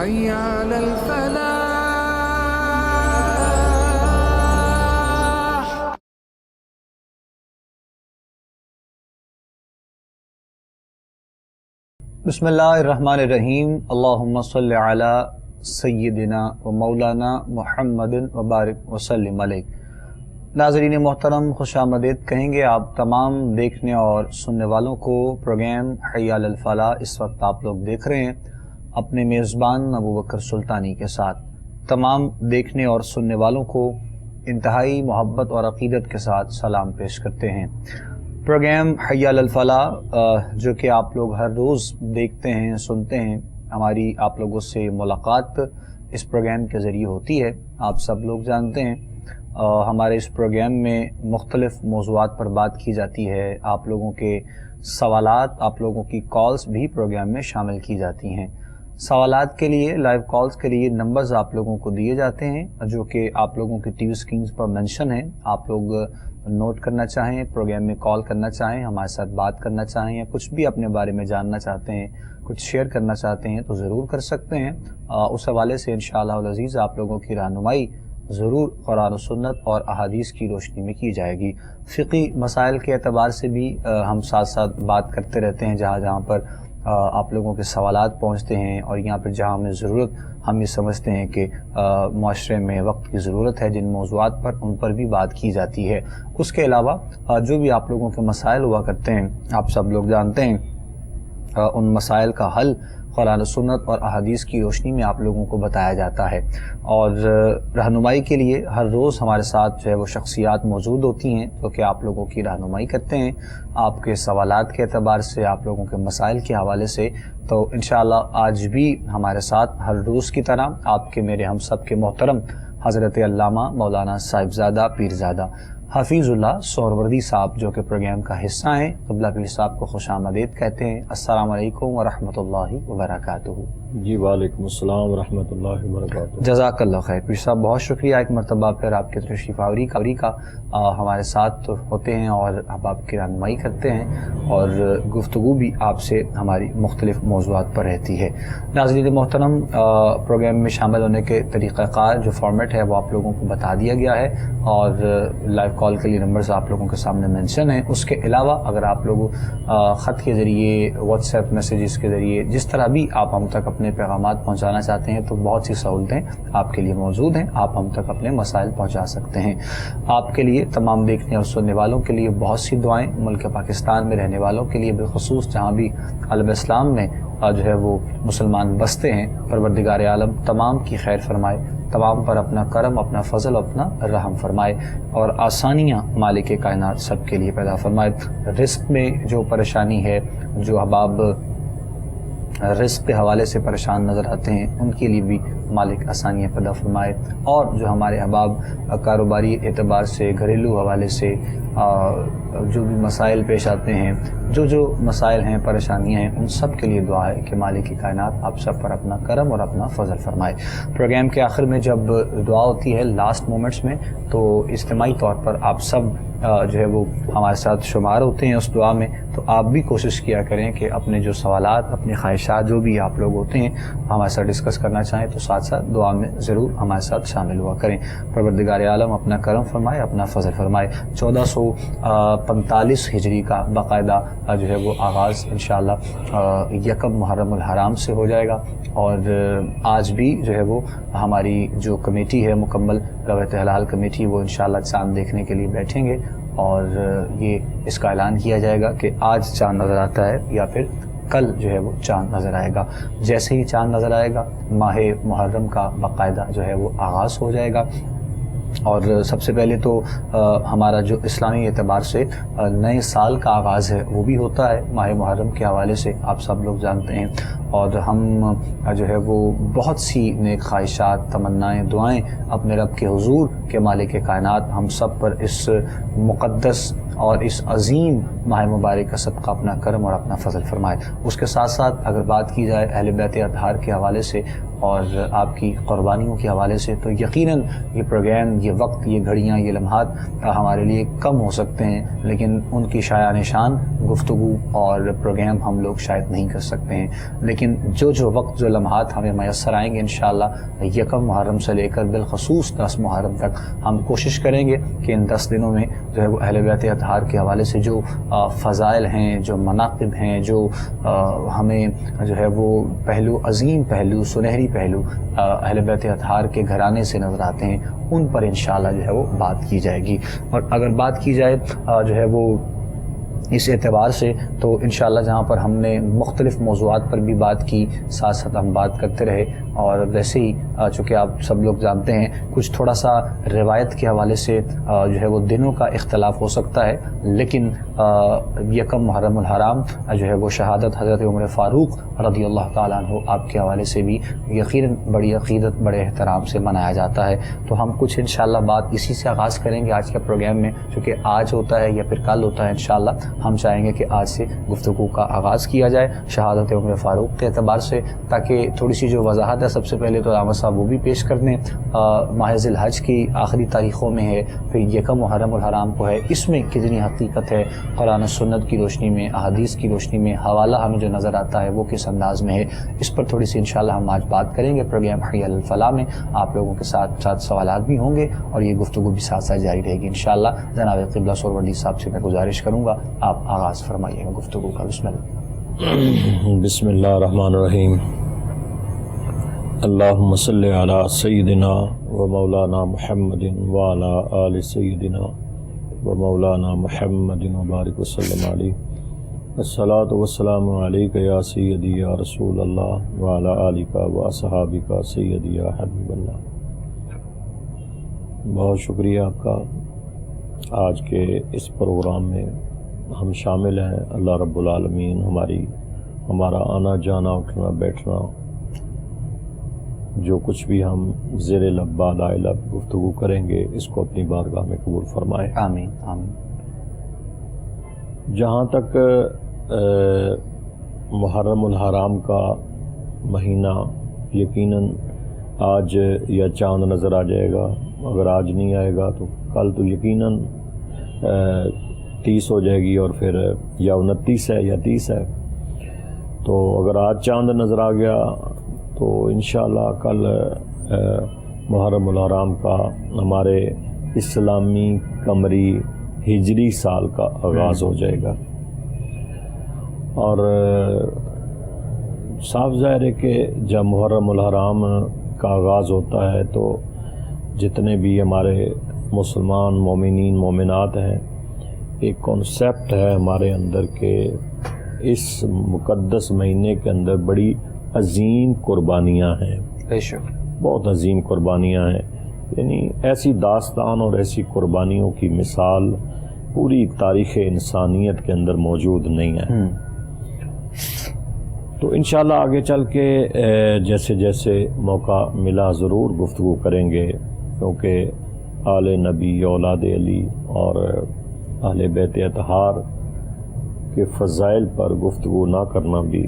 حي على الفلاح. بسم اللہ الرحمن الرحیم. اللہم صلی علی سیدنا و مولانا محمد وبارک وسلم علیہ. ناظرین محترم، خوش آمدید کہیں گے آپ تمام دیکھنے اور سننے والوں کو. پروگرام حی علی الفلاح اس وقت آپ لوگ دیکھ رہے ہیں اپنے میزبان ابوبکر سلطانی کے ساتھ. تمام دیکھنے اور سننے والوں کو انتہائی محبت اور عقیدت کے ساتھ سلام پیش کرتے ہیں. پروگرام حی علی الفلاح جو کہ آپ لوگ ہر روز دیکھتے ہیں سنتے ہیں، ہماری آپ لوگوں سے ملاقات اس پروگرام کے ذریعے ہوتی ہے. آپ سب لوگ جانتے ہیں ہمارے اس پروگرام میں مختلف موضوعات پر بات کی جاتی ہے. آپ لوگوں کے سوالات، آپ لوگوں کی کالز بھی پروگرام میں شامل کی جاتی ہیں. سوالات کے لیے، لائیو کالز کے لیے نمبرز آپ لوگوں کو دیے جاتے ہیں جو کہ آپ لوگوں کی ٹی وی اسکرینز پر مینشن ہیں. آپ لوگ نوٹ کرنا چاہیں، پروگرام میں کال کرنا چاہیں، ہمارے ساتھ بات کرنا چاہیں، یا کچھ بھی اپنے بارے میں جاننا چاہتے ہیں، کچھ شیئر کرنا چاہتے ہیں تو ضرور کر سکتے ہیں. اس حوالے سے انشاءاللہ العزیز آپ لوگوں کی رہنمائی ضرور قرآن و سنت اور احادیث کی روشنی میں کی جائے گی. فقہی مسائل کے اعتبار سے بھی ہم ساتھ ساتھ بات کرتے رہتے ہیں جہاں پر آپ لوگوں کے سوالات پہنچتے ہیں، اور یہاں پہ جہاں ہمیں ضرورت، ہم یہ سمجھتے ہیں کہ معاشرے میں وقت کی ضرورت ہے جن موضوعات پر، ان پر بھی بات کی جاتی ہے. اس کے علاوہ جو بھی آپ لوگوں کے مسائل ہوا کرتے ہیں، آپ سب لوگ جانتے ہیں ان مسائل کا حل قرآن و سنت اور احادیث کی روشنی میں آپ لوگوں کو بتایا جاتا ہے. اور رہنمائی کے لیے ہر روز ہمارے ساتھ جو ہے وہ شخصیات موجود ہوتی ہیں جو کہ آپ لوگوں کی رہنمائی کرتے ہیں آپ کے سوالات کے اعتبار سے، آپ لوگوں کے مسائل کے حوالے سے. تو انشاءاللہ آج بھی ہمارے ساتھ ہر روز کی طرح آپ کے، میرے، ہم سب کے محترم حضرت علامہ مولانا صاحبزادہ پیرزادہ حفیظ اللہ سہروردی صاحب جو کہ پروگرام کا حصہ ہیں، قبلہ پیر صاحب کو خوش آمدید کہتے ہیں. السلام علیکم ورحمۃ اللہ وبرکاتہ. جی وعلیکم السلام ورحمۃ اللہ وبرکاتہ. جزاک اللہ خیر. پیر صاحب بہت شکریہ ایک مرتبہ پھر آپ کے تشریف آوری کا ہمارے ساتھ ہوتے ہیں اور آپ کی رہنمائی کرتے ہیں، اور گفتگو بھی آپ سے ہماری مختلف موضوعات پر رہتی ہے. ناظرین محترم، پروگرام میں شامل ہونے کے طریقہ کار، جو فارمیٹ ہے وہ آپ لوگوں کو بتا دیا گیا ہے، اور لائیو کال کے لیے نمبرز آپ لوگوں کے سامنے مینشن ہیں. اس کے علاوہ اگر آپ لوگ خط کے ذریعے، واٹس ایپ میسیجز کے ذریعے، جس طرح بھی آپ ہم تک اپنے پیغامات پہنچانا چاہتے ہیں تو بہت سی سہولتیں آپ کے لیے موجود ہیں. آپ ہم تک اپنے مسائل پہنچا سکتے ہیں. آپ کے لیے، تمام دیکھنے اور سننے والوں کے لیے بہت سی دعائیں. ملک پاکستان میں رہنے والوں کے لیے بالخصوص جہاں بھی عالم اسلام میں جو ہے وہ مسلمان بستے ہیں، پروردگار عالم تمام کی خیر فرمائے، تمام پر اپنا کرم، اپنا فضل، اپنا رحم فرمائے، اور آسانیاں مالک کائنات سب کے لیے پیدا فرمائے. رزق میں جو پریشانی ہے، جو احباب رزق کے حوالے سے پریشان نظر آتے ہیں، ان کے لیے بھی مالک آسانیاں پیدا فرمائے. اور جو ہمارے احباب کاروباری اعتبار سے، گھریلو حوالے سے جو بھی مسائل پیش آتے ہیں، جو مسائل ہیں، پریشانیاں ہیں، ان سب کے لیے دعا ہے کہ مالک کائنات آپ سب پر اپنا کرم اور اپنا فضل فرمائے. پروگرام کے آخر میں جب دعا ہوتی ہے لاسٹ مومنٹس میں، تو اجتماعی طور پر آپ سب جو ہے وہ ہمارے ساتھ شمار ہوتے ہیں اس دعا میں. تو آپ بھی کوشش کیا کریں کہ اپنے جو سوالات، اپنی خواہشات، جو بھی آپ لوگ ہوتے ہیں ہمارے ساتھ ڈسکس کرنا چاہیں تو ساتھ ساتھ دعا میں ضرور ہمارے ساتھ شامل ہوا کریں. پروردگار عالم اپنا کرم فرمائے، اپنا فضل فرمائے. 1445 ہجری کا باقاعدہ جو ہے وہ آغاز انشاءاللہ یکم محرم الحرام سے ہو جائے گا، اور آج بھی جو ہے وہ ہماری جو کمیٹی ہے، مکمل روایت حلال کمیٹی، وہ انشاءاللہ چاند دیکھنے کے لیے بیٹھیں گے، اور یہ اس کا اعلان کیا جائے گا کہ آج چاند نظر آتا ہے یا پھر کل جو ہے وہ چاند نظر آئے گا. جیسے ہی چاند نظر آئے گا ماہ محرم کا باقاعدہ جو ہے وہ آغاز ہو جائے گا. اور سب سے پہلے تو ہمارا جو اسلامی اعتبار سے نئے سال کا آغاز ہے وہ بھی ہوتا ہے ماہ محرم کے حوالے سے، آپ سب لوگ جانتے ہیں. اور ہم جو ہے وہ بہت سی نیک خواہشات، تمنائیں، دعائیں اپنے رب کے حضور کہ مالک کائنات ہم سب پر اس مقدس اور اس عظیم ماہ مبارک کا صدقہ اپنا کرم اور اپنا فضل فرمائے. اس کے ساتھ ساتھ اگر بات کی جائے اہل بیت اطہار کے حوالے سے اور آپ کی قربانیوں کے حوالے سے، تو یقیناً یہ پروگرام، یہ وقت، یہ گھڑیاں، یہ لمحات ہمارے لیے کم ہو سکتے ہیں، لیکن ان کی شایان شان گفتگو اور پروگرام ہم لوگ شاید نہیں کر سکتے ہیں، لیکن جو وقت جو لمحات ہمیں میسر آئیں گے انشاءاللہ 1 محرم سے لے کر بالخصوص 10 محرم تک ہم کوشش کریں گے کہ ان 10 دنوں میں جو ہے وہ اہل بیت اطہار کے حوالے سے جو فضائل ہیں، جو مناقب ہیں، جو ہمیں جو ہے وہ پہلو، عظیم پہلو، سنہری پہلو اہل بیت اطہار کے گھرانے سے نظر آتے ہیں، ان پر انشاءاللہ جو ہے وہ بات کی جائے گی۔ اور اگر بات کی جائے جو ہے وہ اس اعتبار سے تو انشاءاللہ جہاں پر ہم نے مختلف موضوعات پر بھی بات کی، ساتھ ساتھ ہم بات کرتے رہے، اور ویسے ہی چونکہ آپ سب لوگ جانتے ہیں کچھ تھوڑا سا روایت کے حوالے سے جو ہے وہ دنوں کا اختلاف ہو سکتا ہے، لیکن 1 محرم الحرام جو ہے وہ شہادت حضرت عمر فاروق رضی اللہ تعالیٰ عنہ آپ کے حوالے سے بھی یقیناً بڑی عقیدت، بڑے احترام سے منایا جاتا ہے۔ تو ہم کچھ انشاءاللہ بات اسی سے آغاز کریں گے آج کے پروگرام میں، چونکہ آج ہوتا ہے یا پھر کل ہوتا ہے انشاءاللہ ہم چاہیں گے کہ آج سے گفتگو کا آغاز کیا جائے شہادت عمر فاروق کے اعتبار سے، تاکہ تھوڑی سی جو وضاحت ہے سب سے پہلے تو علامہ صاحب وہ بھی پیش کر دیں۔ ماہ ذی الحج کی آخری تاریخوں میں ہے، پھر 1 محرم الحرام کو ہے، اس میں کتنی حقیقت ہے، قرآن و سنت کی روشنی میں، احادیث کی روشنی میں حوالہ ہمیں جو نظر آتا ہے وہ کس انداز میں ہے، اس پر تھوڑی سی انشاءاللہ ہم آج بات کریں گے۔ پروگرام حی علی الفلاح میں آپ لوگوں کے ساتھ سوالات بھی ہوں گے اور یہ گفتگو بھی ساتھ ساتھ جاری رہے گی انشاءاللہ۔ جناب قبلہ سہروردی صاحب سے میں گزارش کروں گا آپ آغاز فرمائیے گا گفتگو کا۔ بسم اللہ۔ بسم اللہ الرحمن الرحیم۔ اللہم صلی علی سیدنا و مولانا محمد وعلی آل سیدنا و مولانا محمد وبارک وسلم علیہ۔ الصلاۃ والسلام علیک یا سیدی یا رسول اللہ وعلی آلک و اصحابک سیدی یا حبیب اللہ۔ بہت شکریہ آپ کا، آج کے اس پروگرام میں ہم شامل ہیں۔ اللہ رب العالمین ہمارا آنا جانا، اٹھنا بیٹھنا، جو کچھ بھی ہم زیر لب بالا لب گفتگو کریں گے اس کو اپنی بارگاہ میں قبول فرمائے، آمین آمین۔ جہاں تک محرم الحرام کا مہینہ یقیناً آج یا چاند نظر آ جائے گا، اگر آج نہیں آئے گا تو کل تو یقیناً 30 ہو جائے گی، اور پھر یا 29 ہے یا 30 ہے۔ تو اگر آج چاند نظر آ گیا تو انشاءاللہ کل محرم الحرام کا ہمارے اسلامی قمری ہجری سال کا آغاز ہو جائے گا، اور صاف ظاہر ہے کہ جب محرم الحرام کا آغاز ہوتا ہے تو جتنے بھی ہمارے مسلمان مومنین مومنات ہیں، ایک کانسیپٹ ہے ہمارے اندر کہ اس مقدس مہینے کے اندر بڑی عظیم قربانیاں ہیں، بے شک بہت عظیم قربانیاں ہیں، یعنی ایسی داستان اور ایسی قربانیوں کی مثال پوری تاریخ انسانیت کے اندر موجود نہیں ہے۔ تو انشاءاللہ آگے چل کے جیسے جیسے موقع ملا ضرور گفتگو کریں گے، کیونکہ آل نبی، اولاد علی اور اہل بیت اطہار کے فضائل پر گفتگو نہ کرنا بھی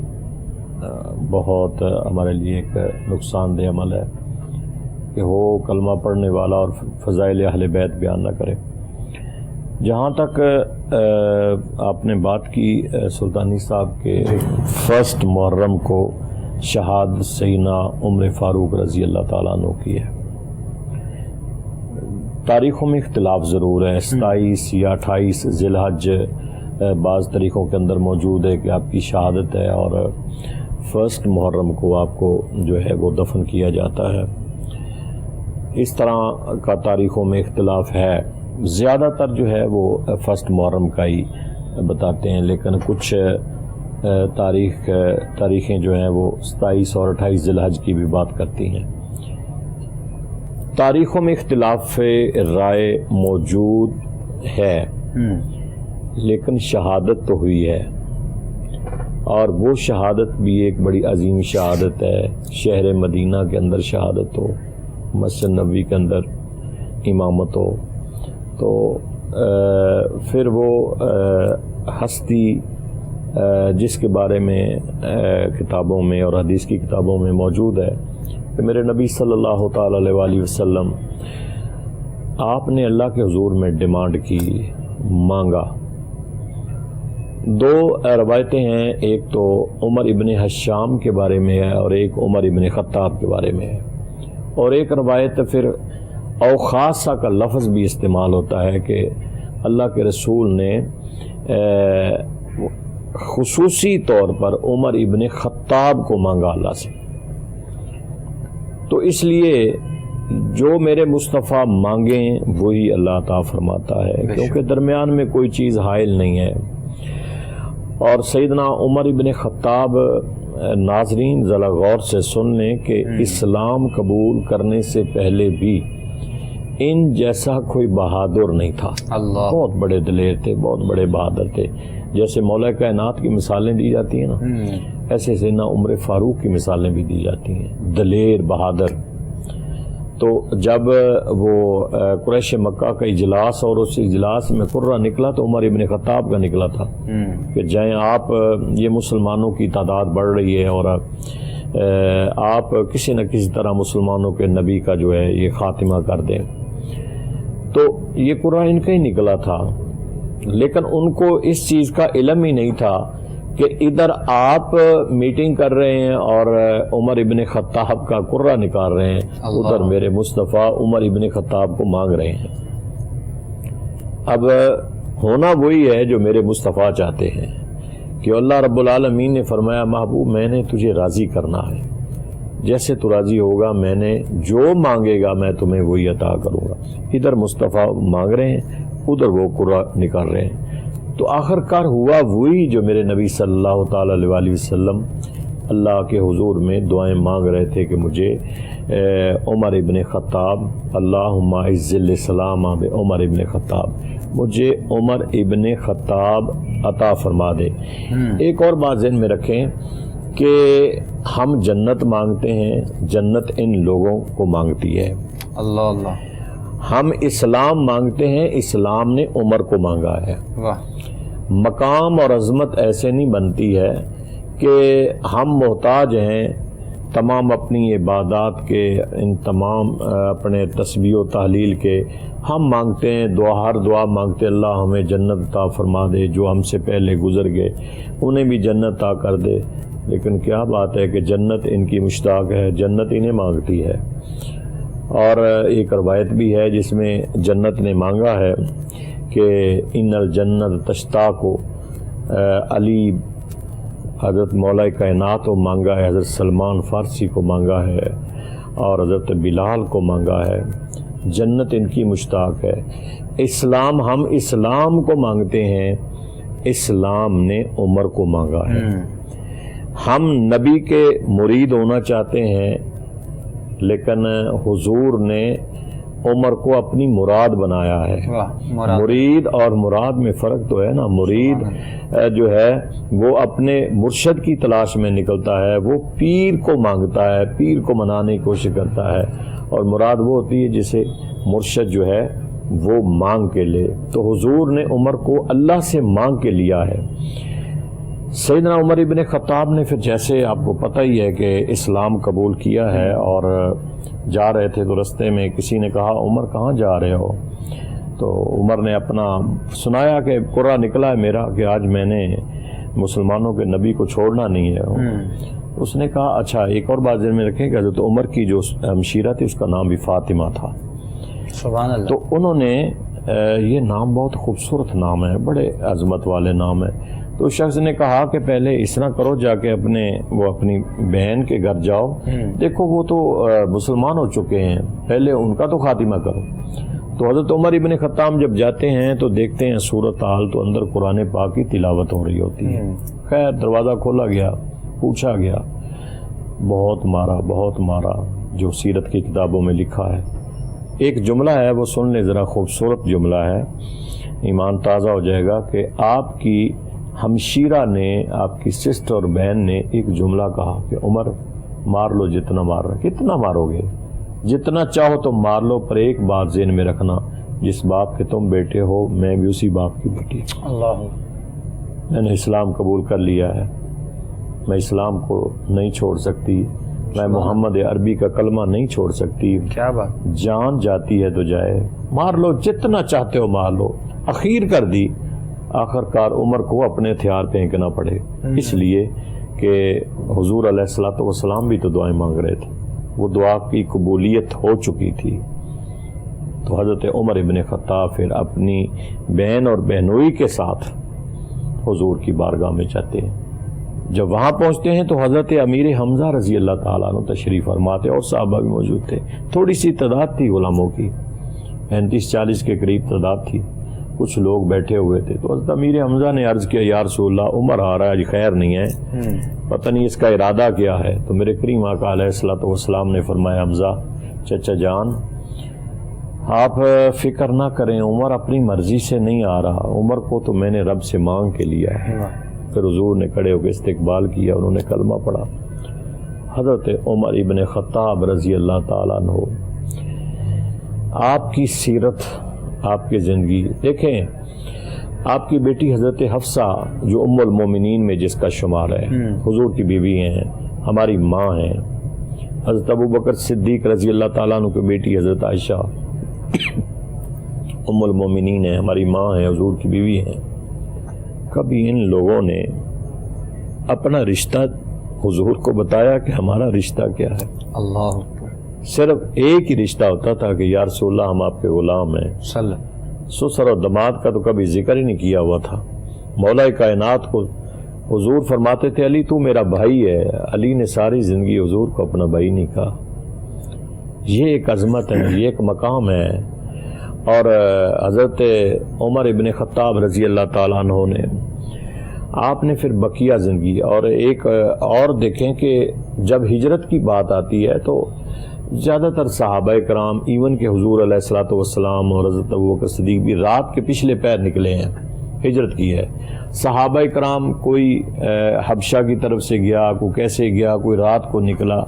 بہت ہمارے لیے ایک نقصان دہ عمل ہے کہ وہ کلمہ پڑھنے والا اور فضائل اہل بیت بیان نہ کرے۔ جہاں تک آپ نے بات کی سلطانی صاحب کے 1 محرم کو شہادت سیدنا عمر فاروق رضی اللہ تعالیٰ عنہ کی ہے۔ تاریخوں میں اختلاف ضرور ہے، 27 یا 28 ذی الحج بعض طریقوں کے اندر موجود ہے کہ آپ کی شہادت ہے، اور 1 محرم کو آپ کو جو ہے وہ دفن کیا جاتا ہے۔ اس طرح کا تاریخوں میں اختلاف ہے، زیادہ تر جو ہے وہ 1 محرم کا ہی بتاتے ہیں، لیکن کچھ تاریخیں جو ہیں وہ 27 اور 28 ذی الحج کی بھی بات کرتی ہیں۔ تاریخوں میں اختلاف رائے موجود ہے، لیکن شہادت تو ہوئی ہے، اور وہ شہادت بھی ایک بڑی عظیم شہادت ہے۔ شہر مدینہ کے اندر شہادت ہو، مسجد نبوی کے اندر امامت ہو، تو پھر وہ ہستی جس کے بارے میں کتابوں میں اور حدیث کی کتابوں میں موجود ہے کہ میرے نبی صلی اللہ تعالیٰ علیہ وآلہ وسلم آپ نے اللہ کے حضور میں ڈیمانڈ کی، مانگا، دو روایتیں ہیں، ایک تو عمر ابن حشام کے بارے میں ہے اور ایک عمر ابن خطاب کے بارے میں ہے، اور ایک روایت پھر اوخاصہ کا لفظ بھی استعمال ہوتا ہے کہ اللہ کے رسول نے خصوصی طور پر عمر ابن خطاب کو مانگا اللہ سے، تو اس لیے جو میرے مصطفیٰ مانگیں وہی اللہ عطا فرماتا ہے، کیونکہ درمیان میں کوئی چیز حائل نہیں ہے۔ اور سیدنا عمر ابن خطاب، ناظرین ذرا غور سے سن لیں کہ اسلام قبول کرنے سے پہلے بھی ان جیسا کوئی بہادر نہیں تھا، اللہ، بہت بڑے دلیر تھے، بہت بڑے بہادر تھے۔ جیسے مولا کائنات کی مثالیں دی جاتی ہیں نا، ایسے سیدنا عمر فاروق کی مثالیں بھی دی جاتی ہیں، دلیر، بہادر۔ تو جب وہ قریش مکہ کا اجلاس اور اس اجلاس میں قرہ نکلا تو عمر ابن خطاب کا نکلا تھا کہ جائیں آپ، یہ مسلمانوں کی تعداد بڑھ رہی ہے اور آپ کسی نہ کسی طرح مسلمانوں کے نبی کا جو ہے یہ خاتمہ کر دیں۔ تو یہ قرہ ان کا ہی نکلا تھا، لیکن ان کو اس چیز کا علم ہی نہیں تھا کہ ادھر آپ میٹنگ کر رہے ہیں اور عمر ابن خطاب کا قرہ نکال رہے ہیں، ادھر میرے مصطفیٰ عمر ابن خطاب کو مانگ رہے ہیں۔ اب ہونا وہی ہے جو میرے مصطفیٰ چاہتے ہیں کہ اللہ رب العالمین نے فرمایا محبوب میں نے تجھے راضی کرنا ہے، جیسے تو راضی ہوگا میں نے جو مانگے گا میں تمہیں وہی عطا کروں گا۔ ادھر مصطفیٰ مانگ رہے ہیں، ادھر وہ قرہ نکال رہے ہیں، تو آخر کار ہوا وہی جو میرے نبی صلی اللہ تعالیٰ علیہ وسلم اللہ کے حضور میں دعائیں مانگ رہے تھے کہ مجھے عمر ابن خطاب، اللہم اعز الاسلام بعمر ابن خطاب، مجھے عمر ابن خطاب عطا فرما دے۔ ایک اور بات ذہن میں رکھیں کہ ہم جنت مانگتے ہیں، جنت ان لوگوں کو مانگتی ہے۔ اللہ اللہ۔ ہم اسلام مانگتے ہیں، اسلام نے عمر کو مانگا ہے۔ واہ۔ مقام اور عظمت ایسے نہیں بنتی ہے کہ ہم محتاج ہیں تمام اپنی عبادات کے، ان تمام اپنے تسبیح و تحلیل کے، ہم مانگتے ہیں ہر دعا مانگتے اللہ ہمیں جنت عطا فرما دے، جو ہم سے پہلے گزر گئے انہیں بھی جنت عطا کر دے، لیکن کیا بات ہے کہ جنت ان کی مشتاق ہے، جنت انہیں مانگتی ہے۔ اور ایک روایت بھی ہے جس میں جنت نے مانگا ہے کہ ان الجنت تشتاق علی، حضرت مولا کائنات کو مانگا ہے، حضرت سلمان فارسی کو مانگا ہے اور حضرت بلال کو مانگا ہے، جنت ان کی مشتاق ہے۔ اسلام، ہم اسلام کو مانگتے ہیں، اسلام نے عمر کو مانگا ہے۔ ہم نبی کے مرید ہونا چاہتے ہیں، لیکن حضور نے عمر کو اپنی مراد بنایا ہے۔ مرید اور مراد میں فرق تو ہے نا، مرید جو ہے وہ اپنے مرشد کی تلاش میں نکلتا ہے، وہ پیر کو مانگتا ہے، پیر کو منانے کی کوشش کرتا ہے، اور مراد وہ ہوتی ہے جسے مرشد جو ہے وہ مانگ کے لے۔ تو حضور نے عمر کو اللہ سے مانگ کے لیا ہے۔ سیدنا عمر ابن خطاب نے پھر جیسے آپ کو پتہ ہی ہے کہ اسلام قبول کیا ہے، اور جا رہے تھے تو رستے میں کسی نے کہا عمر کہاں جا رہے ہو؟ تو عمر نے اپنا سنایا کہ قرہ نکلا ہے میرا کہ آج میں نے مسلمانوں کے نبی کو چھوڑنا نہیں ہے۔ اس نے کہا اچھا، ایک اور بات ذہن میں رکھیں کہ حضرت عمر کی جو ہمشیرہ تھی اس کا نام بھی فاطمہ تھا۔ سبحان اللہ۔ تو انہوں نے یہ نام بہت خوبصورت نام ہے، بڑے عظمت والے نام ہے۔ تو اس شخص نے کہا کہ پہلے اس طرح کرو، جا کے اپنی بہن کے گھر جاؤ، دیکھو وہ تو مسلمان ہو چکے ہیں، پہلے ان کا تو خاتمہ کرو۔ تو حضرت عمر ابن خطاب جب جاتے ہیں تو دیکھتے ہیں صورت حال تو اندر قرآن پاک کی تلاوت ہو رہی ہوتی ہے۔ خیر دروازہ کھولا گیا، پوچھا گیا، بہت مارا، جو سیرت کی کتابوں میں لکھا ہے۔ ایک جملہ ہے وہ سن لیں ذرا، خوبصورت جملہ ہے، ایمان تازہ ہو جائے گا کہ آپ کی ہمشیرہ نے، آپ کی سسٹر اور بہن نے ایک جملہ کہا کہ عمر مار لو جتنا مار رہا، کتنا مارو گے؟ جتنا چاہو تم مار لو، پر ایک بات ذہن میں رکھنا، جس باپ کے تم بیٹے ہو میں بھی اسی باپ کی بیٹی ہوں۔ اللہ، میں نے اسلام قبول کر لیا ہے، میں اسلام کو نہیں چھوڑ سکتی، میں محمد عربی کا کلمہ نہیں چھوڑ سکتی۔ کیا بات، جان جاتی ہے تو جائے، مار لو جتنا چاہتے ہو مار لو۔ اخیر کر دی، آخر کار عمر کو اپنے ہتھیار پھینکنا پڑے، اس لیے کہ حضور علیہ الصلوۃ والسلام بھی تو دعائیں مانگ رہے تھے، وہ دعا کی قبولیت ہو چکی تھی۔ تو حضرت عمر ابن خطاب پھر اپنی بہن اور بہنوئی کے ساتھ حضور کی بارگاہ میں جاتے ہیں۔ جب وہاں پہنچتے ہیں تو حضرت امیر حمزہ رضی اللہ تعالیٰ عنہ تشریف فرماتے اور صحابہ بھی موجود تھے۔ تھوڑی سی تعداد تھی غلاموں کی، 35-40 کے قریب تعداد تھی، کچھ لوگ بیٹھے ہوئے تھے۔ تو حضرت امیر حمزہ نے عرض کیا یا رسول اللہ، عمر آ رہا ہے، خیر نہیں ہے، پتہ نہیں اس کا ارادہ کیا ہے۔ تو میرے کریم آقا علیہ الصلوۃ والسلام نے فرمایا حمزہ چچا جان آپ فکر نہ کریں، عمر اپنی مرضی سے نہیں آ رہا، عمر کو تو میں نے رب سے مانگ کے لیا ہے۔ پھر حضور نے کھڑے ہو کے استقبال کیا، انہوں نے کلمہ پڑھا۔ حضرت عمر ابن خطاب رضی اللہ تعالیٰ عنہ، آپ کی سیرت، آپ کی زندگی دیکھیں، آپ کی بیٹی حضرت حفصہ جو ام المومنین میں جس کا شمار ہے، حضور کی بیوی ہیں، ہماری ماں ہیں۔ حضرت ابو بکر صدیق رضی اللہ تعالیٰ عنہ کی بیٹی حضرت عائشہ ام المومنین ہیں، ہماری ماں ہیں، حضور کی بیوی ہیں۔ کبھی ان لوگوں نے اپنا رشتہ حضور کو بتایا کہ ہمارا رشتہ کیا ہے؟ اللہ، صرف ایک ہی رشتہ ہوتا تھا کہ یا رسول اللہ ہم آپ کے غلام ہیں۔ سسر اور داماد کا تو کبھی ذکر ہی نہیں کیا ہوا تھا۔ مولا کائنات کو حضور فرماتے تھے علی تو میرا بھائی ہے، علی نے ساری زندگی حضور کو اپنا بھائی نہیں کہا۔ یہ ایک عظمت ہے، یہ ایک مقام ہے۔ اور حضرت عمر ابن خطاب رضی اللہ تعالیٰ عنہ نے، آپ نے پھر بقیہ زندگی، اور ایک اور دیکھیں کہ جب ہجرت کی بات آتی ہے تو زیادہ تر صحابہ کرام، ایون کہ حضور علیہ الصلوۃ والسلام اور حضرت ابوبکر صدیق بھی رات کے پچھلے پیر نکلے ہیں، ہجرت کی ہے۔ صحابہ کرام کوئی حبشہ کی طرف سے گیا، کوئی کیسے گیا، کوئی رات کو نکلا۔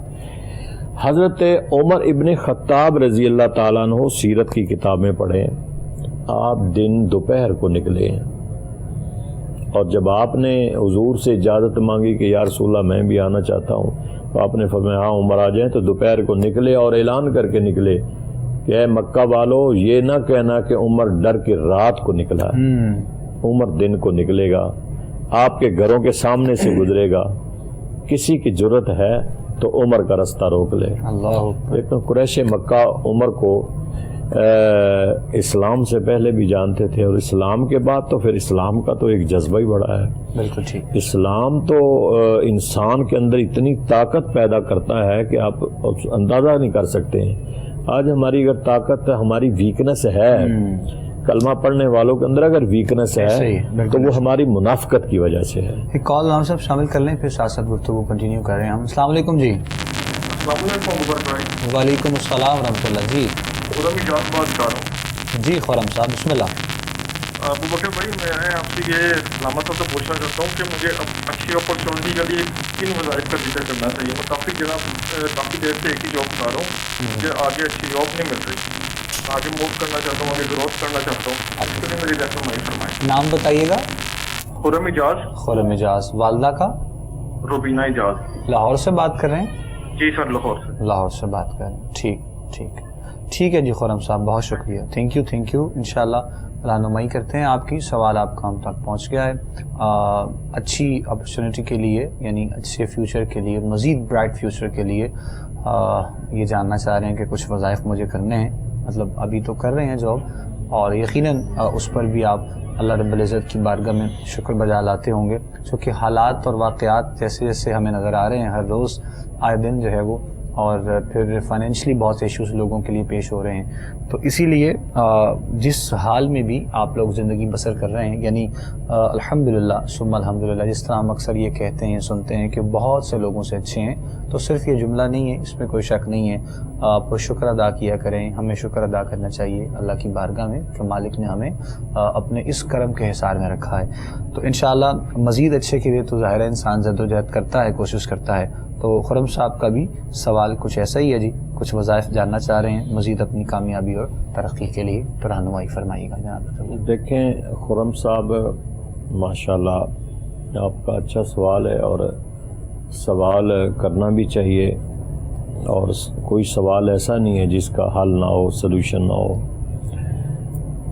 حضرت عمر ابن خطاب رضی اللہ تعالیٰ عنہ سیرت کی کتابیں پڑھیں، آپ دن دوپہر کو نکلے ہیں، اور جب آپ نے حضور سے اجازت مانگی کہ یا رسول اللہ میں بھی آنا چاہتا ہوں، تو آپ نے فرمایا ہاں عمر آ جائیں، تو دوپہر کو نکلے اور اعلان کر کے نکلے کہ اے مکہ والو، یہ نہ کہنا کہ عمر ڈر کے رات کو نکلا، عمر دن کو نکلے گا، آپ کے گھروں کے سامنے سے گزرے گا، کسی کی جرت ہے تو عمر کا رستہ روک لے۔ لیکن قریش مکہ عمر کو اسلام سے پہلے بھی جانتے تھے، اور اسلام کے بعد تو پھر اسلام کا تو ایک جذبہ ہی بڑا ہے۔ بالکل ٹھیک۔ اسلام تو انسان کے اندر اتنی طاقت پیدا کرتا ہے کہ آپ اندازہ نہیں کر سکتے ہیں۔ آج ہماری اگر طاقت، ہماری ویکنس ہے، کلمہ پڑھنے والوں کے اندر اگر ویکنس ہے تو وہ ہماری منافقت کی وجہ سے ہے۔ ایک کال ہم سب شامل کر لیں، پھر ساتھ ساتھ گفتگو کنٹینیو کر رہے ہیں ہم۔ السلام علیکم جی۔ السلام علیکم۔ وعلیکم السلام ورحمۃ اللہ۔ جی خورم اجاز بات کر رہا ہوں۔ جی خورم صاحب بسم اللہ۔ ابو بکر بھائی، میں آپ سے یہ علامہ صاحب سے پوچھنا چاہتا ہوں کہ مجھے اب اچھی اپرچونٹی کے لیے کن وظائف کا ذکر کرنا چاہیے؟ میں کافی دیر سے ایک ہی جاب کر رہا ہوں، مجھے آگے اچھی جاب نہیں مل رہی، آگے موو کرنا چاہتا ہوں، آگے گروتھ کرنا چاہتا ہوں، اس کے لیے میری رہنمائی فرمائیں۔ نام بتائیے گا۔ خورم اجاز۔ خورم اجاز۔ والدہ کا؟ روبینہ اجاز۔ لاہور سے بات کر رہے ہیں؟ جی سر، لاہور سے۔ لاہور سے بات کر رہے ہیں، ٹھیک ٹھیک ٹھیک ہے جی خورم صاحب، بہت شکریہ، تھینک یو۔ انشاءاللہ رہنمائی کرتے ہیں آپ کی، سوال آپ کا ہم تک پہنچ گیا ہے۔ اچھی اپرچونٹی کے لیے، یعنی اچھے فیوچر کے لیے، مزید برائٹ فیوچر کے لیے یہ جاننا چاہ رہے ہیں کہ کچھ وظائف مجھے کرنے ہیں، مطلب ابھی تو کر رہے ہیں جاب، اور یقیناً اس پر بھی آپ اللہ رب العزت کی بارگاہ میں شکر بجا لاتے ہوں گے، چونکہ حالات اور واقعات جیسے جیسے ہمیں نظر آ رہے ہیں ہر روز آئے دن جو ہے وہ، اور پھر فائنینشلی بہت سے ایشوز لوگوں کے لیے پیش ہو رہے ہیں، تو اسی لیے جس حال میں بھی آپ لوگ زندگی بسر کر رہے ہیں، یعنی الحمدللہ ثم الحمدللہ، جس طرح ہم اکثر یہ کہتے ہیں سنتے ہیں کہ بہت سے لوگوں سے اچھے ہیں، تو صرف یہ جملہ نہیں ہے، اس میں کوئی شک نہیں ہے، آپ شکر ادا کیا کریں، ہمیں شکر ادا کرنا چاہیے اللہ کی بارگاہ میں کہ مالک نے ہمیں اپنے اس کرم کے حصار میں رکھا ہے۔ تو انشاءاللہ مزید اچھے کے لیے تو ظاہر ہے انسان جدوجہد کرتا ہے، کوشش کرتا ہے۔ تو خرم صاحب کا بھی سوال کچھ ایسا ہی ہے جی، کچھ وظائف جاننا چاہ رہے ہیں مزید اپنی کامیابی اور ترقی کے لیے، تو رہنمائی فرمائیے گا جناب۔ دیکھیں خرم صاحب، ماشاءاللہ آپ کا اچھا سوال ہے، اور سوال کرنا بھی چاہیے، اور کوئی سوال ایسا نہیں ہے جس کا حل نہ ہو، سلوشن نہ ہو۔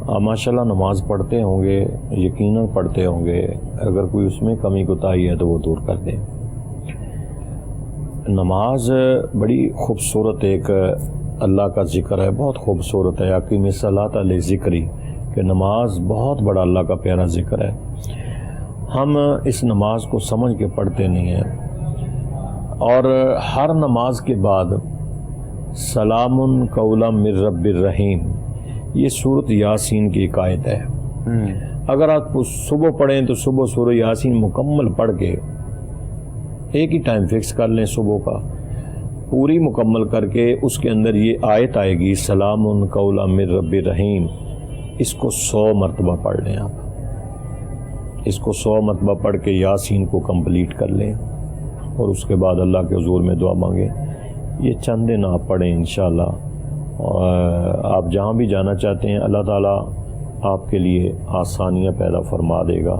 آپ ماشاءاللہ نماز پڑھتے ہوں گے، یقیناً پڑھتے ہوں گے، اگر کوئی اس میں کمی کوتاہی ہے تو وہ دور کر دیں۔ نماز بڑی خوبصورت ایک اللہ کا ذکر ہے، بہت خوبصورت ہے، اقیم الصلاۃ علی ذکری، کہ نماز بہت بڑا اللہ کا پیارا ذکر ہے۔ ہم اس نماز کو سمجھ کے پڑھتے نہیں ہیں، اور ہر نماز کے بعد سلام قولا من رب الرحیم، یہ سورۃ یاسین کی ایک آیت ہے۔ اگر آپ صبح پڑھیں تو صبح سورہ یاسین مکمل پڑھ کے ایک ہی ٹائم فکس کر لیں، صبح کا پوری مکمل کر کے اس کے اندر یہ آیت آئے گی سلام قولا من رب الرحیم، اس کو 100 مرتبہ پڑھ لیں آپ، اس کو 100 مرتبہ پڑھ کے یاسین کو کمپلیٹ کر لیں، اور اس کے بعد اللہ کے حضور میں دعا مانگیں۔ یہ چند دن آپ پڑھیں انشاءاللہ، اور آپ جہاں بھی جانا چاہتے ہیں اللہ تعالیٰ آپ کے لیے آسانیاں پیدا فرما دے گا،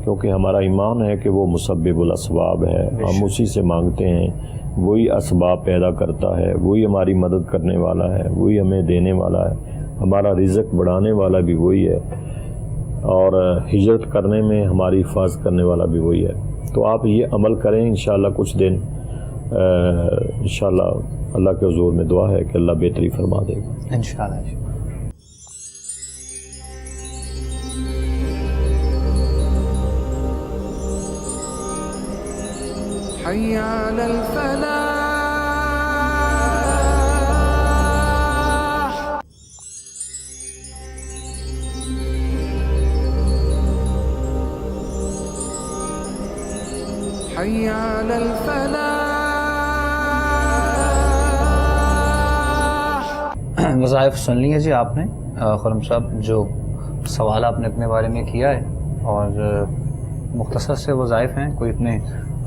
کیونکہ ہمارا ایمان ہے کہ وہ مسبب الاسباب ہے، ہم اسی سے مانگتے ہیں، وہی اسباب پیدا کرتا ہے، وہی ہماری مدد کرنے والا ہے، وہی ہمیں دینے والا ہے، ہمارا رزق بڑھانے والا بھی وہی ہے، اور ہجرت کرنے میں ہماری حفاظت کرنے والا بھی وہی ہے۔ تو آپ یہ عمل کریں انشاءاللہ کچھ دن، انشاءاللہ اللہ کے حضور میں دعا ہے کہ اللہ بہتری فرما دے گا انشاءاللہ۔ حي على الفلاح حي على الفلاح۔ وظائف سن لیے جی آپ نے خرم صاحب، جو سوال آپ نے اپنے بارے میں کیا ہے، اور مختصر سے وظائف ہیں، کوئی اتنے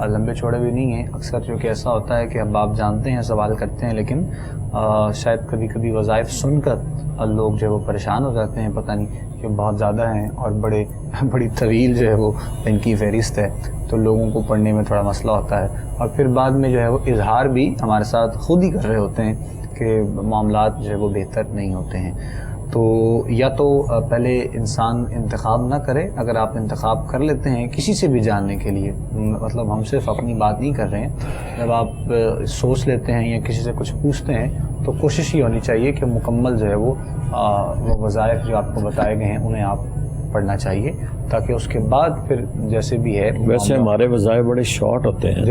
لمبے چوڑے بھی نہیں ہیں۔ اکثر جو کہ ایسا ہوتا ہے کہ اب آپ جانتے ہیں سوال کرتے ہیں، لیکن شاید کبھی کبھی وظائف سن کر لوگ جو ہے وہ پریشان ہو جاتے ہیں، پتہ نہیں کہ بہت زیادہ ہیں اور بڑی طویل جو ہے وہ ان کی فہرست ہے، تو لوگوں کو پڑھنے میں تھوڑا مسئلہ ہوتا ہے، اور پھر بعد میں جو ہے وہ اظہار بھی ہمارے ساتھ خود ہی کر رہے ہوتے ہیں کہ معاملات جو ہے وہ بہتر نہیں ہوتے ہیں۔ تو یا تو پہلے انسان انتخاب نہ کرے، اگر آپ انتخاب کر لیتے ہیں کسی سے بھی جاننے کے لیے، مطلب ہم صرف اپنی بات نہیں کر رہے ہیں، جب آپ سوچ لیتے ہیں یا کسی سے کچھ پوچھتے ہیں تو کوشش یہ ہونی چاہیے کہ مکمل جو ہے وہ وظائف جو آپ کو بتائے گئے ہیں انہیں آپ پڑھنا چاہیے، تاکہ اس کے بعد پھر جیسے بھی ہے۔ ویسے ہمارے وظائف بڑے شارٹ ہوتے ہیں،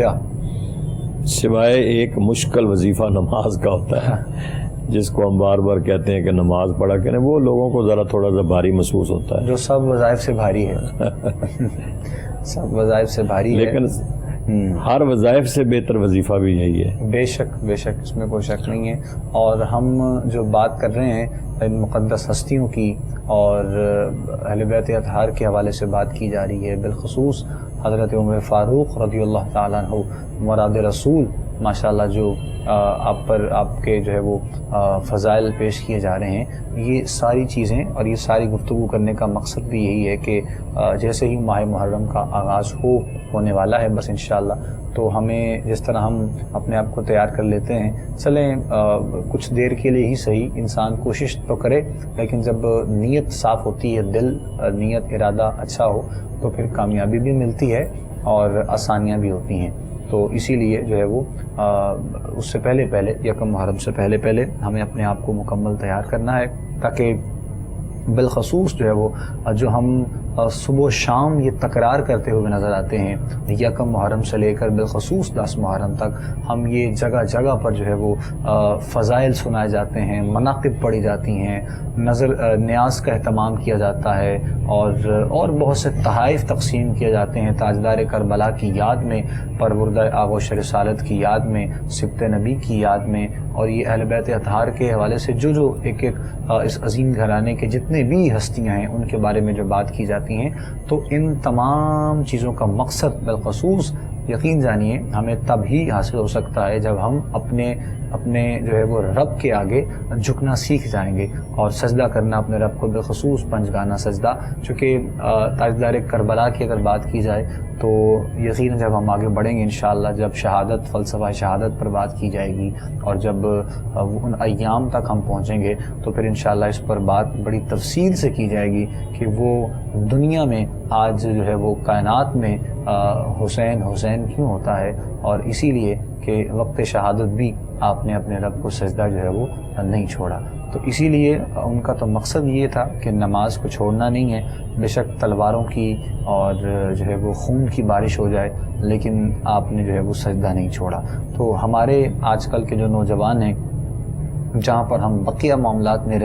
سوائے ایک مشکل وظیفہ نماز کا ہوتا ہے جس کو ہم بار بار کہتے ہیں کہ نماز پڑھا کریں، وہ لوگوں کو ذرا تھوڑا سا بھاری محسوس ہوتا ہے، جو سب وظائف سے بھاری ہے سب وظائف سے بھاری ہے، لیکن ہر وظائف سے بہتر وظیفہ بھی یہی ہے۔ بے شک اس میں کوئی شک نہیں ہے۔ اور ہم جو بات کر رہے ہیں ان مقدس ہستیوں کی اور اہل بیت اطہار کے حوالے سے بات کی جا رہی ہے، بالخصوص حضرت عمر فاروق رضی اللہ تعالیٰ عنہ مراد رسول، ماشاءاللہ جو آپ کے جو ہے وہ فضائل پیش کیے جا رہے ہیں، یہ ساری چیزیں اور یہ ساری گفتگو کرنے کا مقصد بھی یہی ہے کہ جیسے ہی ماہ محرم کا آغاز ہونے والا ہے بس انشاءاللہ، تو ہمیں جس طرح ہم اپنے آپ کو تیار کر لیتے ہیں، چلیں کچھ دیر کے لیے ہی صحیح انسان کوشش تو کرے، لیکن جب نیت صاف ہوتی ہے، دل نیت ارادہ اچھا ہو تو پھر کامیابی بھی ملتی ہے اور آسانیاں بھی ہوتی ہیں۔ تو اسی لیے جو ہے وہ اس سے پہلے یکم محرم سے پہلے ہمیں اپنے آپ کو مکمل تیار کرنا ہے، تاکہ بالخصوص جو ہے وہ جو ہم صبح و شام یہ تکرار کرتے ہوئے نظر آتے ہیں، یکم محرم سے لے کر بالخصوص 10 محرم تک ہم یہ جگہ جگہ پر جو ہے وہ فضائل سنائے جاتے ہیں، مناقب پڑھی جاتی ہیں، نظر نیاز کا اہتمام کیا جاتا ہے، اور بہت سے تحائف تقسیم کیے جاتے ہیں تاجدار کربلا کی یاد میں، پروردہ آغوش رسالت کی یاد میں، سبط نبی کی یاد میں، اور یہ اہل بیت اطہار کے حوالے سے جو ایک اس عظیم گھرانے کے جتنے بھی ہستیاں ہیں ان کے بارے میں جو بات کی جاتی ہیں، تو ان تمام چیزوں کا مقصد بالخصوص یقین جانیے ہمیں تب ہی حاصل ہو سکتا ہے جب ہم اپنے جو ہے وہ رب کے آگے جھکنا سیکھ جائیں گے اور سجدہ کرنا اپنے رب کو، بالخصوص پنجگانہ سجدہ. چونکہ تاجدار کربلا کی اگر بات کی جائے تو یقیناً جب ہم آگے بڑھیں گے انشاءاللہ، جب شہادت، فلسفہ شہادت پر بات کی جائے گی اور جب ان ایام تک ہم پہنچیں گے تو پھر انشاءاللہ اس پر بات بڑی تفصیل سے کی جائے گی کہ وہ دنیا میں آج جو ہے وہ کائنات میں حسین کیوں ہوتا ہے، اور اسی لیے کہ وقت شہادت بھی آپ نے اپنے رب کو سجدہ جو ہے وہ نہیں چھوڑا. تو اسی لیے ان کا تو مقصد یہ تھا کہ نماز کو چھوڑنا نہیں ہے، بے شک تلواروں کی اور جو ہے وہ خون کی بارش ہو جائے، لیکن آپ نے جو ہے وہ سجدہ نہیں چھوڑا. تو ہمارے آج کل کے جو نوجوان ہیں، جہاں پر ہم بقیہ معاملات میں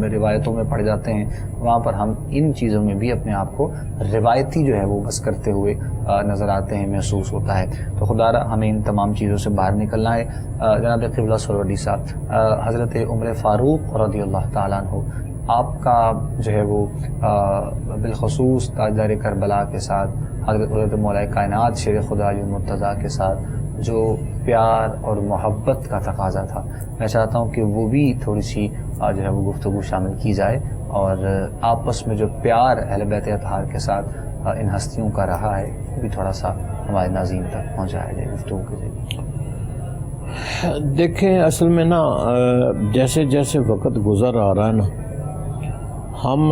روایتوں میں پڑ جاتے ہیں، وہاں پر ہم ان چیزوں میں بھی اپنے آپ کو روایتی جو ہے وہ بس کرتے ہوئے نظر آتے ہیں، محسوس ہوتا ہے. تو خدا را ہمیں ان تمام چیزوں سے باہر نکلنا ہے. جناب قبلہ سروری صاحب، حضرت عمر فاروق رضی اللہ تعالیٰ عنہ، آپ کا جو ہے وہ بالخصوص تاجدار کربلا کے ساتھ، حضرت مولا کائنات شیر خدا علی مرتضیٰ کے ساتھ جو پیار اور محبت کا تقاضا تھا، میں چاہتا ہوں کہ وہ بھی تھوڑی سی جو ہے وہ گفتگو شامل کی جائے، اور آپس میں جو پیار اہل بیت اطہار کے ساتھ ان ہستیوں کا رہا ہے وہ بھی تھوڑا سا ہمارے ناظرین تک پہنچایا جائے گفتگو کے ذریعے. دیکھیں اصل میں نا جیسے جیسے وقت گزر آ رہا ہے نا، ہم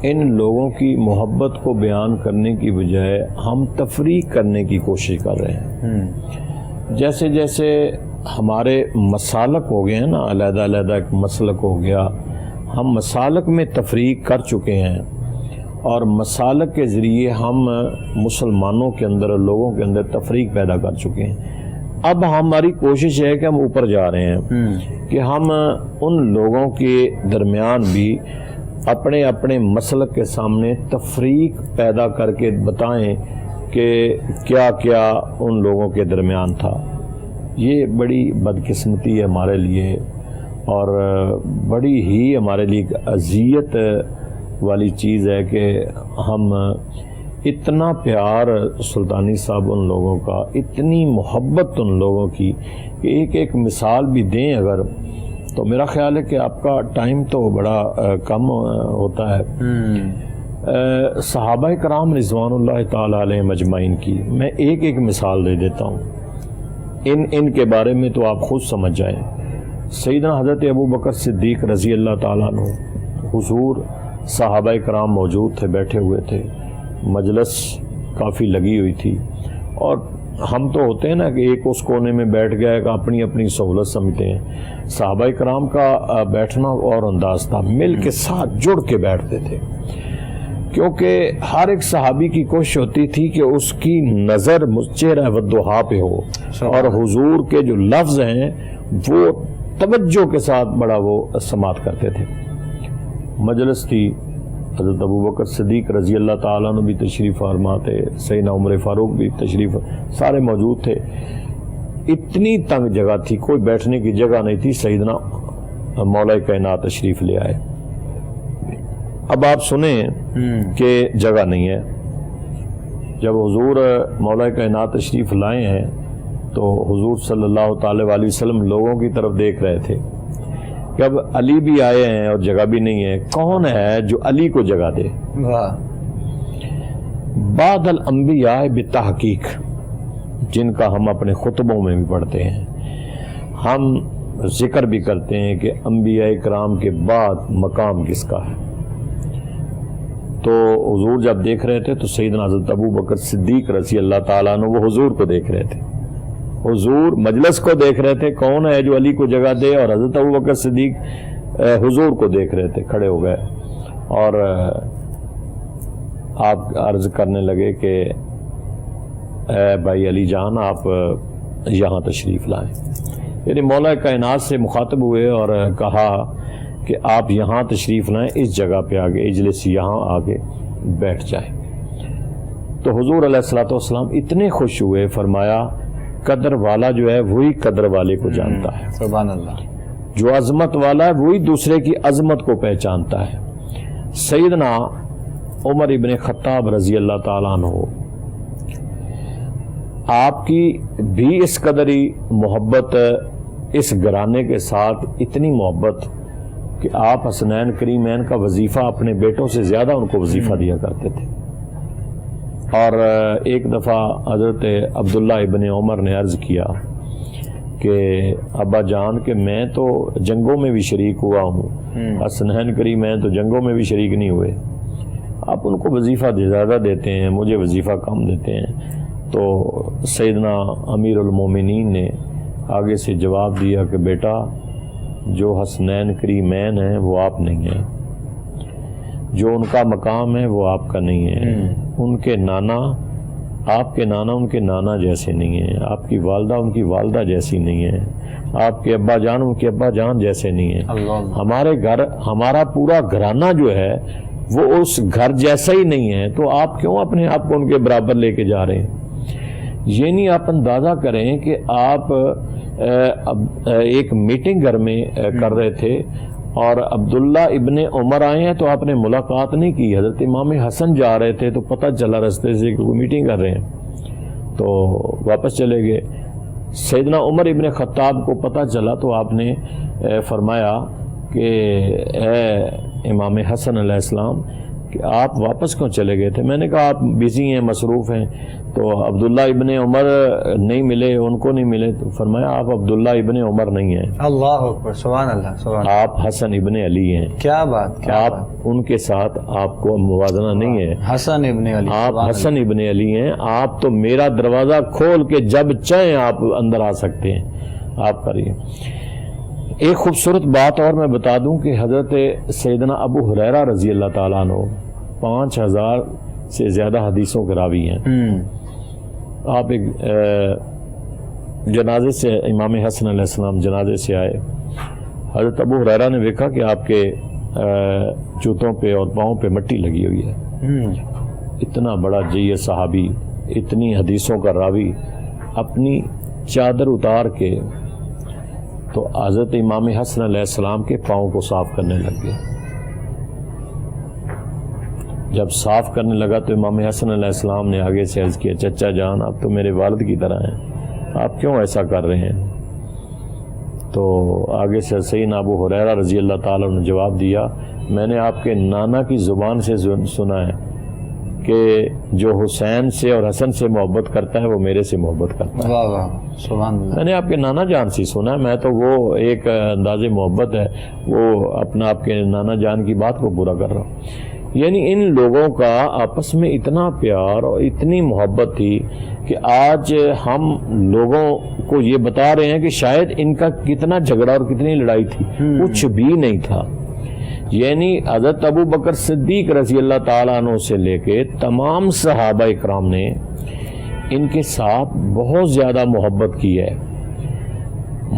ان لوگوں کی محبت کو بیان کرنے کی بجائے ہم تفریق کرنے کی کوشش کر رہے ہیں. جیسے جیسے ہمارے مسالک ہو گئے ہیں نا، علیحدہ علیحدہ ایک مسلک ہو گیا، ہم مسالک میں تفریق کر چکے ہیں، اور مسالک کے ذریعے ہم مسلمانوں کے اندر، لوگوں کے اندر تفریق پیدا کر چکے ہیں. اب ہماری کوشش ہے کہ ہم اوپر جا رہے ہیں کہ ہم ان لوگوں کے درمیان بھی اپنے اپنے مسلک کے سامنے تفریق پیدا کر کے بتائیں کہ کیا کیا ان لوگوں کے درمیان تھا. یہ بڑی بدقسمتی ہے ہمارے لیے، اور بڑی ہی ہمارے لیے اذیت والی چیز ہے کہ ہم اتنا پیار سلطانی صاحب ان لوگوں کا، اتنی محبت ان لوگوں کی کہ ایک ایک مثال بھی دیں اگر، تو میرا خیال ہے کہ آپ کا ٹائم تو بڑا کم ہوتا ہے. صحابہ کرام رضوان اللہ تعالی علیہ مجمعین کی میں ایک ایک مثال دے دیتا ہوں، ان کے بارے میں تو آپ خود سمجھ جائیں. سیدنا حضرت ابو بکر صدیق رضی اللہ تعالیٰ عنہ، حضور صحابہ کرام موجود تھے، بیٹھے ہوئے تھے، مجلس کافی لگی ہوئی تھی، اور ہم تو ہوتے ہیں نا کہ ایک اس کونے میں بیٹھ گئے کہ اپنی اپنی سہولت سمجھتے ہیں. صحابہ کرام کا بیٹھنا اور انداز تھا، مل کے ساتھ جڑ کے بیٹھتے تھے، کیونکہ ہر ایک صحابی کی کوشش ہوتی تھی کہ اس کی نظر چہرہ والضحیٰ پہ ہو، اور حضور کے جو لفظ ہیں وہ توجہ کے ساتھ بڑا وہ سماعت کرتے تھے. مجلس تھی، حضرت ابو بکر صدیق رضی اللہ تعالیٰ عنہ بھی تشریف فرما تھے، سیدنا عمر فاروق بھی تشریف، سارے موجود تھے. اتنی تنگ جگہ تھی، کوئی بیٹھنے کی جگہ نہیں تھی. سیدنا مولا کائنات تشریف لے آئے. اب آپ سنیں کہ جگہ نہیں ہے. جب حضور مولا کائنات تشریف لائے ہیں تو حضور صلی اللہ تعالی علیہ وسلم لوگوں کی طرف دیکھ رہے تھے کہ اب علی بھی آئے ہیں اور جگہ بھی نہیں ہے، کون ہے جو علی کو جگہ دے؟ بعد الانبیاء بتحقیق، جن کا ہم اپنے خطبوں میں بھی پڑھتے ہیں، ہم ذکر بھی کرتے ہیں کہ انبیاء کرام کے بعد مقام کس کا ہے. تو حضور جب دیکھ رہے تھے تو سیدنا حضرت ابو بکر صدیق رضی اللہ تعالیٰ عنہ وہ حضور کو دیکھ رہے تھے، حضور مجلس کو دیکھ رہے تھے کون ہے جو علی کو جگہ دے، اور حضرت ابو بکر صدیق حضور کو دیکھ رہے تھے. کھڑے ہو گئے اور آپ عرض کرنے لگے کہ اے بھائی علی جان، آپ یہاں تشریف لائیں. یعنی مولا کائنات سے مخاطب ہوئے اور کہا کہ آپ یہاں تشریف لائیں، اس جگہ پہ آگے اجلس، یہاں آگے بیٹھ جائیں. تو حضور علیہ الصلوۃ والسلام اتنے خوش ہوئے، فرمایا قدر والا جو ہے وہی قدر والے کو جانتا ہے. سبحان اللہ. جو عظمت والا ہے وہی دوسرے کی عظمت کو پہچانتا ہے. سیدنا عمر ابن خطاب رضی اللہ تعالیٰ عنہ آپ کی بھی اس قدر ہی محبت، اس گھرانے کے ساتھ اتنی محبت کہ آپ حسنین کریمین کا وظیفہ اپنے بیٹوں سے زیادہ ان کو وظیفہ دیا کرتے تھے۔ اور ایک دفعہ حضرت عبداللہ ابن عمر نے عرض کیا کہ ابا جان کہ میں تو جنگوں میں بھی شریک ہوا ہوں، حسنین کریمین تو جنگوں میں بھی شریک نہیں ہوئے، آپ ان کو وظیفہ زیادہ دیتے ہیں، مجھے وظیفہ کم دیتے ہیں۔ تو سیدنا امیر المومنین نے آگے سے جواب دیا کہ بیٹا جو حسنین کریمین ہیں وہ آپ نہیں ہیں، جو ان کا مقام ہے وہ آپ کا نہیں ہے، ان کے نانا آپ کے نانا ان کے نانا جیسے نہیں ہیں، آپ کی والدہ ان کی والدہ جیسی نہیں ہے، آپ کے ابا جان ان کے ابا جان جیسے نہیں ہیں، ہمارے گھر ہمارا پورا گھرانہ جو ہے وہ اس گھر جیسا ہی نہیں ہے، تو آپ کیوں اپنے آپ کو ان کے برابر لے کے جا رہے ہیں؟ یہ نہیں آپ اندازہ کریں کہ آپ ایک میٹنگ گھر میں کر رہے تھے اور عبداللہ ابن عمر آئے ہیں تو آپ نے ملاقات نہیں کی، حضرت امام حسن جا رہے تھے تو پتہ چلا رستے سے کہ کوئی میٹنگ کر رہے ہیں تو واپس چلے گئے، سیدنا عمر ابن خطاب کو پتہ چلا تو آپ نے فرمایا کہ اے امام حسن علیہ السلام کہ آپ واپس کیوں چلے گئے تھے؟ میں نے کہا آپ بزی ہیں، مصروف ہیں، تو عبداللہ ابن عمر نہیں ملے، ان کو نہیں ملے، تو فرمایا آپ عبداللہ ابن عمر نہیں ہیں، اللہ اکبر، سبحان اللہ، سبحان اللہ، آپ حسن ابن علی ہیں، کیا بات، کیا آپ بات، ان کے ساتھ آپ کو موازنہ نہیں ہے، حسن ابن علی، آپ حسن ابن علی ہیں، آپ تو میرا دروازہ کھول کے جب چاہیں آپ اندر آ سکتے ہیں، آپ کریے۔ ایک خوبصورت بات اور میں بتا دوں کہ حضرت سیدنا ابو ہریرہ رضی اللہ تعالیٰ عنہ 5000 سے زیادہ حدیثوں کے راوی ہیں۔ آپ ایک جنازے سے امام حسن علیہ السلام جنازے سے آئے، حضرت ابو ہریرہ نے دیکھا کہ آپ کے جوتوں پہ اور پاؤں پہ مٹی لگی ہوئی ہے، اتنا بڑا جی صحابی، اتنی حدیثوں کا راوی، اپنی چادر اتار کے تو حضرت امام حسن علیہ السلام کے پاؤں کو صاف کرنے لگ گئے۔ جب صاف کرنے لگا تو امام حسن علیہ السلام نے آگے سے عرض کیا چچا جان آپ تو میرے والد کی طرح ہیں، آپ کیوں ایسا کر رہے ہیں؟ تو آگے سے سیدنا ابو ہریرہ رضی اللہ تعالیٰ نے جواب دیا میں نے آپ کے نانا کی زبان سے سنا ہے کہ جو حسین سے اور حسن سے محبت کرتا ہے وہ میرے سے محبت کرتا ہے۔ واہ واہ، سبحان اللہ، میں نے آپ کے نانا جان سے سنا ہے، میں تو وہ ایک انداز محبت ہے وہ اپنا آپ کے نانا جان کی بات کو پورا کر رہا ہوں۔ یعنی ان لوگوں کا آپس میں اتنا پیار اور اتنی محبت تھی کہ آج ہم لوگوں کو یہ بتا رہے ہیں کہ شاید ان کا کتنا جھگڑا اور کتنی لڑائی تھی، کچھ بھی نہیں تھا۔ یعنی حضرت ابو بکر صدیق رضی اللہ تعالیٰ عنہ سے لے کے تمام صحابہ اکرام نے ان کے ساتھ بہت زیادہ محبت کی ہے۔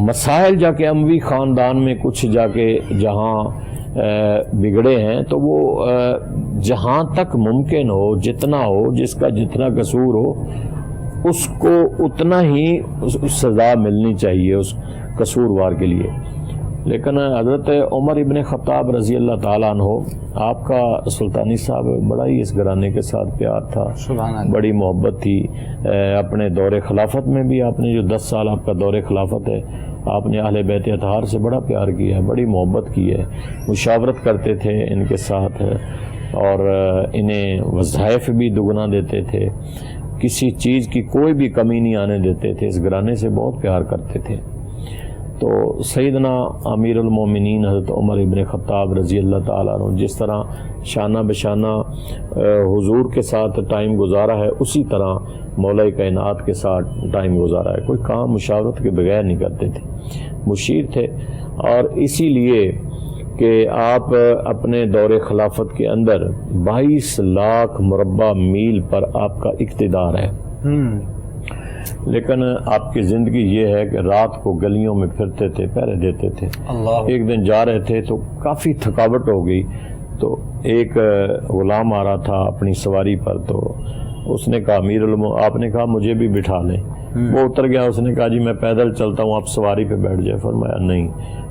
مسائل جا کے اموی خاندان میں کچھ جا کے جہاں بگڑے ہیں تو وہ جہاں تک ممکن ہو، جتنا ہو، جس کا جتنا قصور ہو اس کو اتنا ہی سزا ملنی چاہیے اس قصوروار کے لیے۔ لیکن حضرت عمر ابن خطاب رضی اللہ تعالیٰ عنہ، آپ کا سلطانی صاحب بڑا ہی اس گھرانے کے ساتھ پیار تھا، بڑی محبت تھی۔ اپنے دور خلافت میں بھی آپ نے جو 10 سال آپ کا دور خلافت ہے، آپ نے اہل بیت اطہار سے بڑا پیار کیا ہے، بڑی محبت کی ہے، مشاورت کرتے تھے ان کے ساتھ اور انہیں وظائف بھی دگنا دیتے تھے، کسی چیز کی کوئی بھی کمی نہیں آنے دیتے تھے، اس گھرانے سے بہت پیار کرتے تھے۔ تو سیدنا امیر المومنین حضرت عمر ابن خطاب رضی اللہ تعالیٰ عنہ جس طرح شانہ بشانہ حضور کے ساتھ ٹائم گزارا ہے، اسی طرح مولا کائنات کے ساتھ ٹائم گزارا ہے، کوئی کام مشاورت کے بغیر نہیں کرتے تھے، مشیر تھے۔ اور اسی لیے کہ آپ اپنے دور خلافت کے اندر 22 لاکھ مربع میل پر آپ کا اقتدار ہے، لیکن آپ کی زندگی یہ ہے کہ رات کو گلیوں میں پھرتے تھے، پہرے دیتے تھے۔ ایک دن جا رہے تھے تو کافی تھکاوٹ ہو گئی، تو ایک غلام آ رہا تھا اپنی سواری پر، تو اس نے کہا آپ نے کہا مجھے بھی بٹھا لیں۔ وہ اتر گیا، اس نے کہا جی میں پیدل چلتا ہوں، آپ سواری پہ بیٹھ جائے۔ فرمایا نہیں،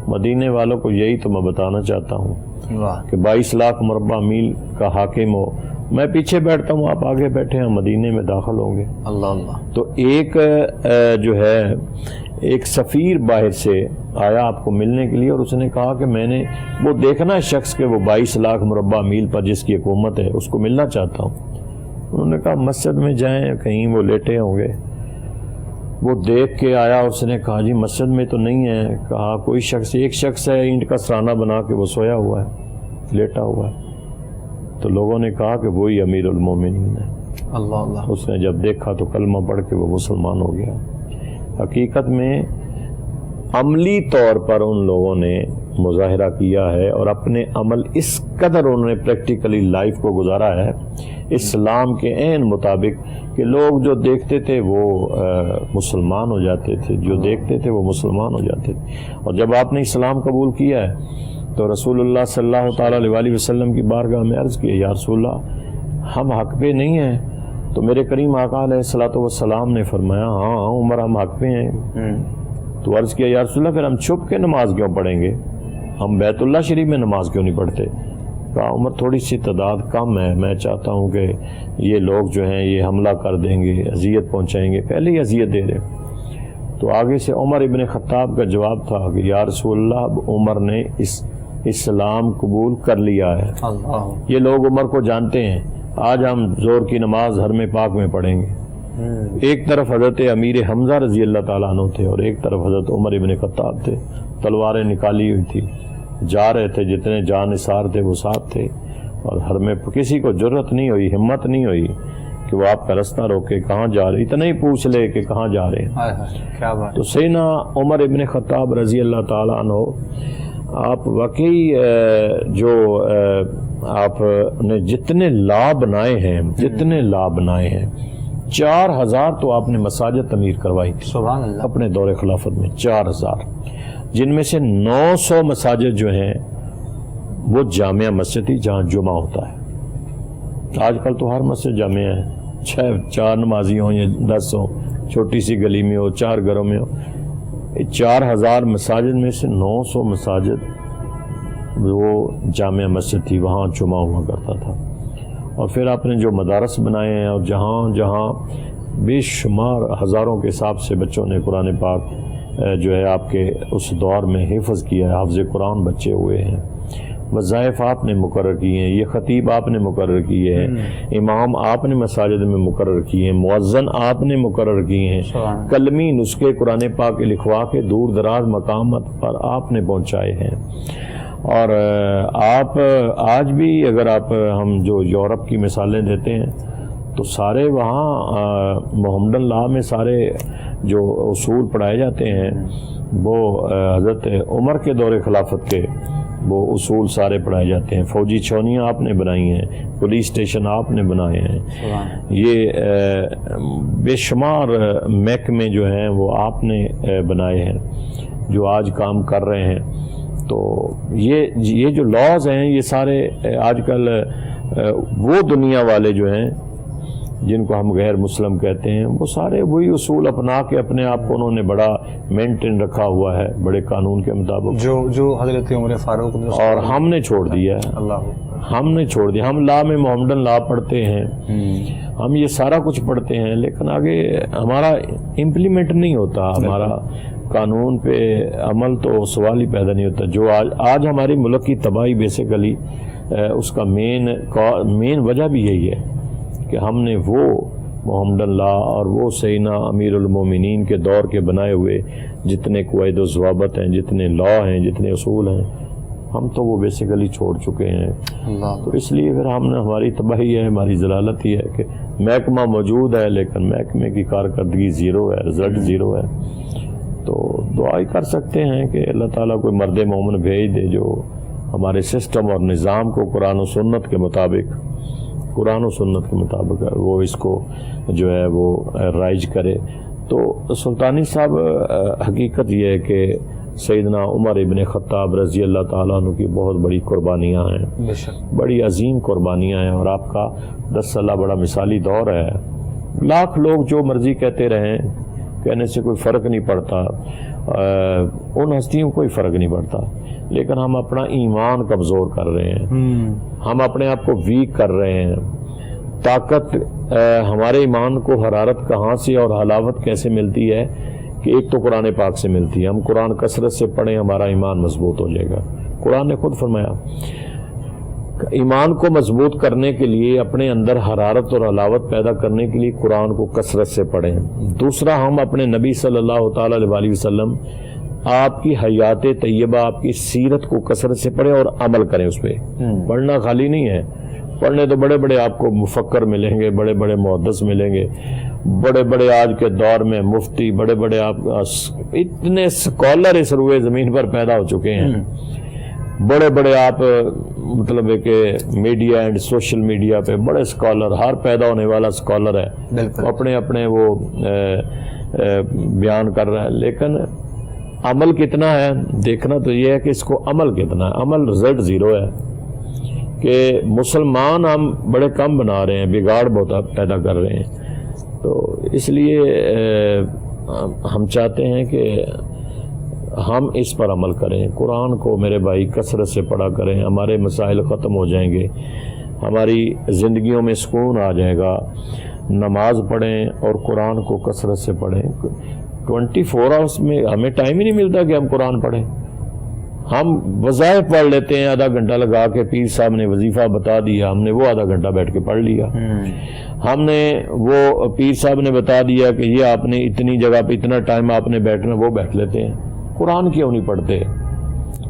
مدینے والوں کو یہی تو میں بتانا چاہتا ہوں کہ 22 لاکھ مربع میل کا حاکم ہو میں پیچھے بیٹھتا ہوں، آپ آگے بیٹھے ہیں، مدینے میں داخل ہوں گے۔ اللہ اللہ۔ تو ایک جو ہے ایک سفیر باہر سے آیا آپ کو ملنے کے لیے، اور اس نے کہا کہ میں نے وہ دیکھنا ہے شخص کے وہ 22 لاکھ مربع میل پر جس کی حکومت ہے، اس کو ملنا چاہتا ہوں۔ انہوں نے کہا مسجد میں جائیں، کہیں وہ لیٹے ہوں گے۔ وہ دیکھ کے آیا، اس نے کہا جی مسجد میں تو نہیں ہے۔ کہا کوئی شخص، ایک شخص ہے اینٹ کا سرانہ بنا کے وہ سویا ہوا ہے، لیٹا ہوا ہے۔ تو لوگوں نے کہا کہ وہی امیر المومنین ہے۔ اللہ اللہ۔ اس نے جب دیکھا تو کلمہ پڑھ کے وہ مسلمان ہو گیا۔ حقیقت میں عملی طور پر ان لوگوں نے مظاہرہ کیا ہے، اور اپنے عمل اس قدر انہوں نے پریکٹیکلی لائف کو گزارا ہے اسلام کے عین مطابق کہ لوگ جو دیکھتے تھے وہ مسلمان ہو جاتے تھے، جو دیکھتے تھے وہ مسلمان ہو جاتے تھے۔ اور جب آپ نے اسلام قبول کیا ہے تو رسول اللہ صلی اللہ تعالیٰ علیہ وسلم کی بارگاہ میں عرض کیا، یا رسول اللہ ہم حق پہ نہیں ہیں؟ تو میرے کریم آقا علیہ الصلوۃ والسلام نے فرمایا ہاں عمر ہم حق پہ ہیں۔ تو عرض کیا یا رسول اللہ پھر ہم چھپ کے نماز کیوں پڑھیں گے؟ ہم بیت اللہ شریف میں نماز کیوں نہیں پڑھتے؟ کہا عمر تھوڑی سی تعداد کم ہے، میں چاہتا ہوں کہ یہ لوگ جو ہیں یہ حملہ کر دیں گے، اذیت پہنچائیں گے، پہلے ہی اذیت دے رہے۔ تو آگے سے عمر ابن خطاب کا جواب تھا کہ یا رسول اللہ اب عمر نے اسلام قبول کر لیا ہے۔ اللہ۔ یہ لوگ عمر کو جانتے ہیں۔ آج ہم زور کی نماز حرم پاک میں پڑھیں گے۔ ایک طرف حضرت امیر حمزہ رضی اللہ تعالیٰ عنہ تھے اور ایک طرف حضرت عمر ابن خطاب تھے، تلواریں نکالی ہوئی تھی، جا رہے تھے، جتنے جان نثار تھے وہ ساتھ تھے، اور حرم کسی کو جرت نہیں ہوئی، ہمت نہیں ہوئی کہ وہ آپ کا رستہ روکے، کہاں جا رہے، اتنا ہی پوچھ لے کہ کہاں جا رہے ہیں۔ کیا بات۔ تو سیدنا عمر ابن خطاب رضی اللہ تعالیٰ عنہ، آپ واقعی جو آپ نے جتنے لا بنائے ہیں، جتنے لا بنائے ہیں، 4000 تو آپ نے مساجد تعمیر کروائی تھی سبحان اللہ اپنے دور خلافت میں، 4000، جن میں سے 900 مساجد جو ہیں وہ جامعہ مسجد تھی جہاں جمعہ ہوتا ہے۔ آج کل تو ہر مسجد جامعہ ہے، 4 نمازی ہوں یا 10 ہوں، چھوٹی سی گلی میں ہو، 4 گھروں میں ہو۔ 4000 مساجد میں سے 900 مساجد وہ جامعہ مسجد تھی، وہاں جمعہ ہوا کرتا تھا۔ اور پھر آپ نے جو مدارس بنائے ہیں، اور جہاں جہاں بے شمار ہزاروں کے حساب سے بچوں نے قرآن پاک جو ہے آپ کے اس دور میں حفظ کیا ہے، حافظ قرآن بچے ہوئے ہیں، وظائف آپ نے مقرر کیے ہیں، یہ خطیب آپ نے مقرر کیے ہیں، امام آپ نے مساجد میں مقرر کیے ہیں، مؤذن آپ نے مقرر کیے ہیں، کلمی نسخے قرآن پاک لکھوا کے دور دراز مقامات پر آپ نے پہنچائے ہیں۔ اور آپ آج بھی اگر آپ ہم جو یورپ کی مثالیں دیتے ہیں تو سارے وہاں محمدن لا میں سارے جو اصول پڑھائے جاتے ہیں وہ حضرت عمر کے دور خلافت کے وہ اصول سارے پڑھائے جاتے ہیں۔ فوجی چھونیاں آپ نے بنائی ہیں، پولیس اسٹیشن آپ نے بنائے ہیں، یہ بے شمار محکمے جو ہیں وہ آپ نے بنائے ہیں جو آج کام کر رہے ہیں۔ تو یہ جو لاز ہیں یہ سارے آج کل وہ دنیا والے جو ہیں جن کو ہم غیر مسلم کہتے ہیں، وہ سارے وہی اصول اپنا کے اپنے آپ کو انہوں نے بڑا مینٹین رکھا ہوا ہے بڑے قانون کے مطابق، جو حضرت عمر فاروق نے، اور ہم نے چھوڑ دیا ہے۔ اللہ، ہم نے چھوڑ دیا۔ ہم لا میں محمدن لا پڑھتے ہیں، ہم یہ سارا کچھ پڑھتے ہیں، لیکن آگے ہمارا امپلیمنٹ نہیں ہوتا، ہمارا قانون پہ عمل تو سوال ہی پیدا نہیں ہوتا۔ جو آج ہماری ملک کی تباہی بیسیکلی اس کا مین وجہ بھی یہی ہے کہ ہم نے وہ محمد اللہ اور وہ سیدنا امیر المومنین کے دور کے بنائے ہوئے جتنے قواعد و ضوابط ہیں، جتنے لا ہیں، جتنے اصول ہیں، ہم تو وہ بیسیکلی چھوڑ چکے ہیں۔ تو اس لیے پھر ہم نے، ہماری تباہی ہے، ہماری ضلالت ہی ہے کہ محکمہ موجود ہے لیکن محکمے کی کارکردگی زیرو ہے، رزلٹ زیرو ہے۔ تو دعا ہی کر سکتے ہیں کہ اللہ تعالیٰ کوئی مرد مومن بھیج دے جو ہمارے سسٹم اور نظام کو قرآن و سنت کے مطابق وہ اس کو جو ہے وہ رائج کرے۔ تو سلطانی صاحب، حقیقت یہ ہے کہ سیدنا عمر ابن خطاب رضی اللہ تعالیٰ عنہ کی بہت بڑی قربانیاں ہیں، بڑی عظیم قربانیاں ہیں، اور آپ کا 10 سالہ بڑا مثالی دور ہے۔ لاکھ لوگ جو مرضی کہتے رہیں، کہنے سے کوئی فرق نہیں پڑتا، ان ہستیوں کوئی فرق نہیں پڑتا، لیکن ہم اپنا ایمان کمزور کر رہے ہیں، ہم اپنے آپ کو ویک کر رہے ہیں، طاقت ہمارے ایمان کو حرارت کہاں سے اور حلاوت کیسے ملتی ہے کہ ایک تو قرآن پاک سے ملتی ہے. ہم قرآن کثرت سے پڑھیں ہمارا ایمان مضبوط ہو جائے گا. قرآن نے خود فرمایا ایمان کو مضبوط کرنے کے لیے اپنے اندر حرارت اور حلاوت پیدا کرنے کے لیے قرآن کو کثرت سے پڑھیں. دوسرا ہم اپنے نبی صلی اللہ تعالیٰ علیہ وسلم آپ کی حیات طیبہ آپ کی سیرت کو کثرت سے پڑھیں اور عمل کریں اس پہ. پڑھنا خالی نہیں ہے, پڑھنے تو بڑے بڑے آپ کو مفکر ملیں گے, بڑے بڑے محدث ملیں گے, بڑے بڑے آج کے دور میں مفتی, بڑے بڑے آپ اتنے اسکالر اس روئے زمین پر پیدا ہو چکے ہیں, بڑے بڑے آپ مطلب ہے کہ میڈیا اینڈ سوشل میڈیا پہ بڑے اسکالر, ہر پیدا ہونے والا اسکالر ہے, اپنے اپنے وہ بیان کر رہا ہے. لیکن عمل کتنا ہے دیکھنا تو یہ ہے کہ اس کو عمل کتنا ہے. عمل رزلٹ زیرو ہے کہ مسلمان ہم بڑے کم بنا رہے ہیں, بگاڑ بہت پیدا کر رہے ہیں. تو اس لیے ہم چاہتے ہیں کہ ہم اس پر عمل کریں. قرآن کو میرے بھائی کثرت سے پڑھا کریں, ہمارے مسائل ختم ہو جائیں گے, ہماری زندگیوں میں سکون آ جائے گا. نماز پڑھیں اور قرآن کو کثرت سے پڑھیں. 24 آورس میں ہمیں ٹائم ہی نہیں ملتا کہ ہم قرآن پڑھیں. ہم وظائف پڑھ لیتے ہیں آدھا گھنٹہ لگا کے, پیر صاحب نے وظیفہ بتا دیا, ہم نے وہ آدھا گھنٹہ بیٹھ کے پڑھ لیا. ہم نے وہ پیر صاحب نے بتا دیا کہ یہ آپ نے اتنی جگہ پہ اتنا ٹائم آپ نے بیٹھنا, وہ بیٹھ لیتے ہیں. قرآن کیوں نہیں پڑھتے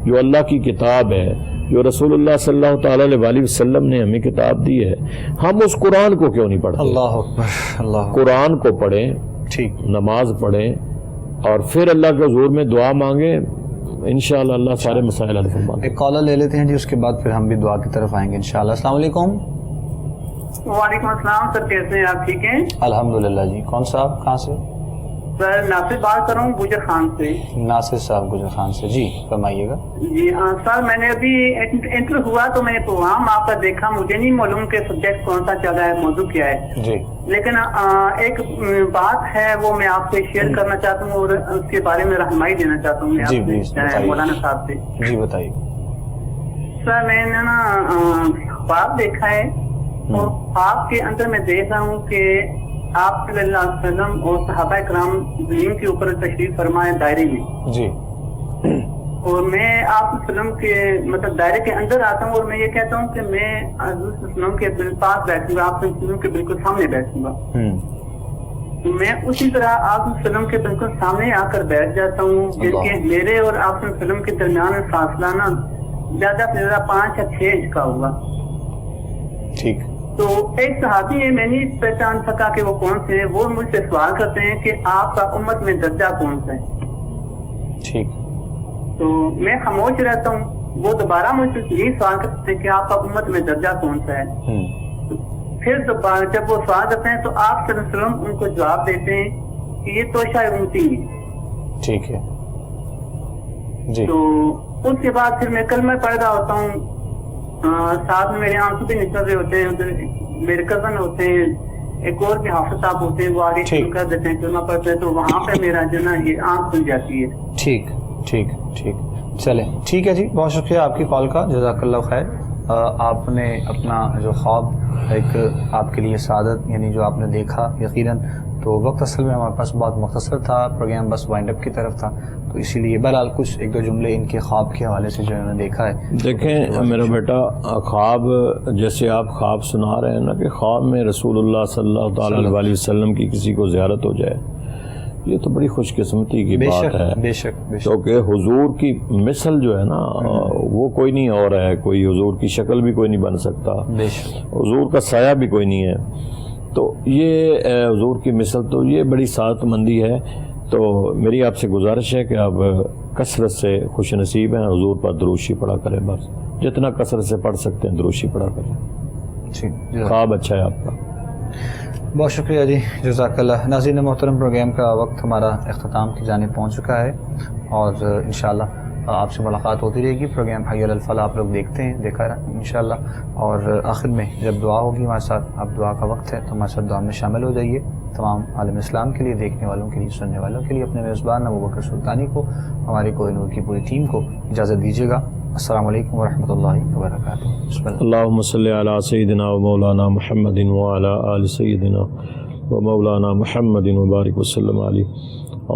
جو اللہ کی کتاب ہے, جو رسول اللہ صلی اللہ تعالیٰ علیہ وسلم نے ہمیں کتاب دی ہے, ہم اس قرآن کو کیوں نہیں پڑھتے؟ اللہ اکبر, اللہ. قرآن کو پڑھیں, ٹھیک, نماز پڑھیں اور پھر اللہ کے حضور میں دعا مانگیں, انشاءاللہ اللہ سارے مسائل حل فرما دے. ایک کالر لے لیتے ہیں جی, اس کے بعد پھر ہم بھی دعا کی طرف آئیں گے انشاءاللہ. السلام علیکم. وعلیکم السلام سر, کیسے ہیں آپ؟ ٹھیک ہیں الحمدللہ جی. کون صاحب, کہاں سے؟ سر ناصر بات کر رہا ہوں گجر خان سے. ناصر صاحب گجر خان سے, جی فرمائیے گا. جی سر, میں نے ابھی انٹر ہوا تو میں نے پروگرام آپ کا دیکھا, مجھے نہیں معلوم کہ سبجیکٹ کون سا چل رہا ہے, موضوع کیا ہے جی, لیکن ایک بات ہے وہ میں آپ سے شیئر کرنا چاہتا ہوں اور اس کے بارے میں رہنمائی دینا چاہتا ہوں جی مولانا صاحب سے. جی بتائیے. سر میں نے نا خواب دیکھا ہے اور خواب کے اندر میں دیکھ رہا ہوں کہ آپ صلی اللہ علیہ وسلم اور صحابہ کرام زمین کے اوپر تشریف فرمائے دائرے میں جی, اور میں آپ وسلم کے مطلب دائرے کے اندر آتا ہوں اور میں یہ کہتا ہوں کہ میں حضور وسلم کے پاس بیٹھوں گا, آپ وسلم کے بالکل سامنے بیٹھوں گا. میں اسی طرح آپ وسلم کے بالکل سامنے آ کر بیٹھ جاتا ہوں, جبکہ میرے اور آپ وسلم کے درمیان فاصلہ نا زیادہ سے زیادہ 5 یا 6 انچ کا ہوگا. ٹھیک. تو ایک صحابی ہے, میں نہیں پہچان سکا کہ وہ کون سے ہیں, وہ مجھ سے سوال کرتے ہیں کہ آپ کا امت میں درجہ کون سا ہے. ٹھیک. تو میں خاموش رہتا ہوں, وہ دوبارہ مجھ سے یہی سوال کرتے ہیں کہ آپ کا امت میں درجہ کون سا ہے. پھر دوبارہ جب وہ سوال کرتے ہیں تو آپ صلی اللہ علیہ وسلم ان کو جواب دیتے ہیں کہ یہ توشہ امتی ہے. ٹھیک ہے جی. تو اس کے بعد پھر میں کلمہ پڑھ رہا ہوتا ہوں, ساتھ میں میرے آنسو بھی نکل رہے ہوتے ہیں, میرے کزن ہوتے ہیں, ایک اور بھی حافظ صاحب ہوتے ہیں, وہ آگے شروع کر دیتے ہیں کلمہ پڑھتے ہیں, تو وہاں پہ میرا جو نا یہ آنکھ کھل جاتی ہے. ٹھیک ٹھیک ٹھیک, چلیں ٹھیک ہے جی, بہت شکریہ آپ کی کال کا, جزاک اللہ خیر. آپ نے اپنا جو خواب ایک آپ کے لیے سعادت یعنی جو آپ نے دیکھا, یقیناً تو وقت اصل میں ہمارے پاس بہت مختصر تھا, پروگرام بس وائنڈ اپ کی طرف تھا, تو اسی لیے بہرحال کچھ ایک دو جملے ان کے خواب کے حوالے سے جو انہوں نے دیکھا ہے. دیکھیں میرا بیٹا, خواب جیسے آپ خواب سنا رہے ہیں نا کہ خواب میں رسول اللہ صلی اللہ تعالیٰ علیہ وسلم کی کسی کو زیارت ہو جائے, یہ تو بڑی خوش قسمتی کی بات ہے. بے شک کیونکہ حضور کی مثل جو ہے نا وہ کوئی نہیں اور ہے, کوئی حضور کی شکل بھی کوئی نہیں بن سکتا, حضور کا سایہ بھی کوئی نہیں ہے. تو یہ حضور کی مثل, تو یہ بڑی سعادت مندی ہے. تو میری آپ سے گزارش ہے کہ آپ کثرت سے خوش نصیب ہیں, حضور پر دروشی پڑھا کریں, بس جتنا کثرت سے پڑھ سکتے ہیں دروشی پڑھا کریں. خواب اچھا ہے آپ کا. بہت شکریہ جی, جزاک اللہ. ناظرین محترم, پروگرام کا وقت ہمارا اختتام کی جانب پہنچ چکا ہے اور انشاءاللہ آپ سے ملاقات ہوتی رہے گی. پروگرام حی علی الفلاح آپ لوگ دیکھتے ہیں, دیکھا انشاءاللہ. اور آخر میں جب دعا ہوگی ہمارے ساتھ, اب دعا کا وقت ہے, تو ہمارے ساتھ دعا میں شامل ہو جائیے. تمام عالم اسلام کے لیے, دیکھنے والوں کے لیے, سننے والوں کے لیے, اپنے میزبان ابوبکر سلطانی کو, ہماری کوہ نور کی پوری ٹیم کو اجازت دیجیے گا. السلام علیکم ورحمۃ اللہ وبرکاتہ. بسم اللہ. اللہم صلی علی سیدنا و مولانا محمد وعلی آل سیدنا و مولانا محمد وبارک وسلم علیہ.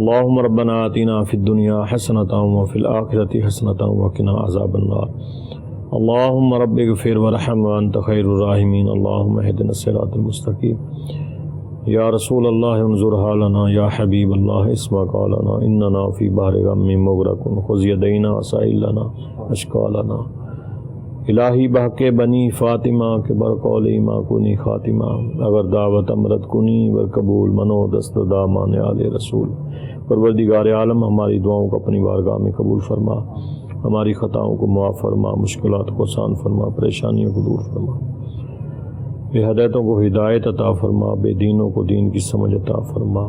اللہم ربنا آتنا فی الدنیا حسنۃ وفی الآخرۃ حسنۃ وقنا عذاب النار. اللہم رب اغفر ورحم وانت خیر الراحمین. اللہم اہدنا الصراط المستقیم. یا رسول اللہ انظر حالنا، یا حبیب اللہ اسمع قالنا، اننا فی بحر غم مغرق خذ یدینا سائل لنا اشکالنا. الہی بحق بنی فاطمہ کے برقول ایما کنی خاتمہ، اگر دعوت امرت کنی ور قبول منو دست دامان آل رسول. پروردگار عالم ہماری دعاؤں کو اپنی بارگاہ میں قبول فرما، ہماری خطاؤں کو معاف فرما، مشکلات کو آسان فرما، پریشانیوں کو دور فرما، بے ہدایتوں کو ہدایت عطا فرما، بے دینوں کو دین کی سمجھ عطا فرما،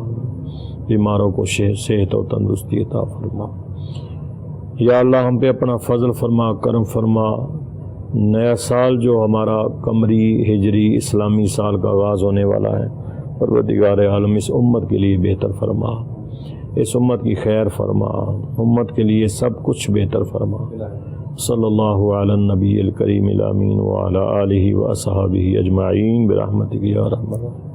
بیماروں کو صحت و تندرستی عطا فرما. یا اللہ ہم پہ اپنا فضل فرما، کرم فرما. نیا سال جو ہمارا قمری ہجری اسلامی سال کا آغاز ہونے والا ہے، پروردگار عالم اس امت کے لیے بہتر فرما، اس امت کی خیر فرما، امت کے لیے سب کچھ بہتر فرما. صلی اللہ علی النبی الکریم الامین وعلی آلہ واصحابہ اجمعین برحمتک یا ارحم الراحمین.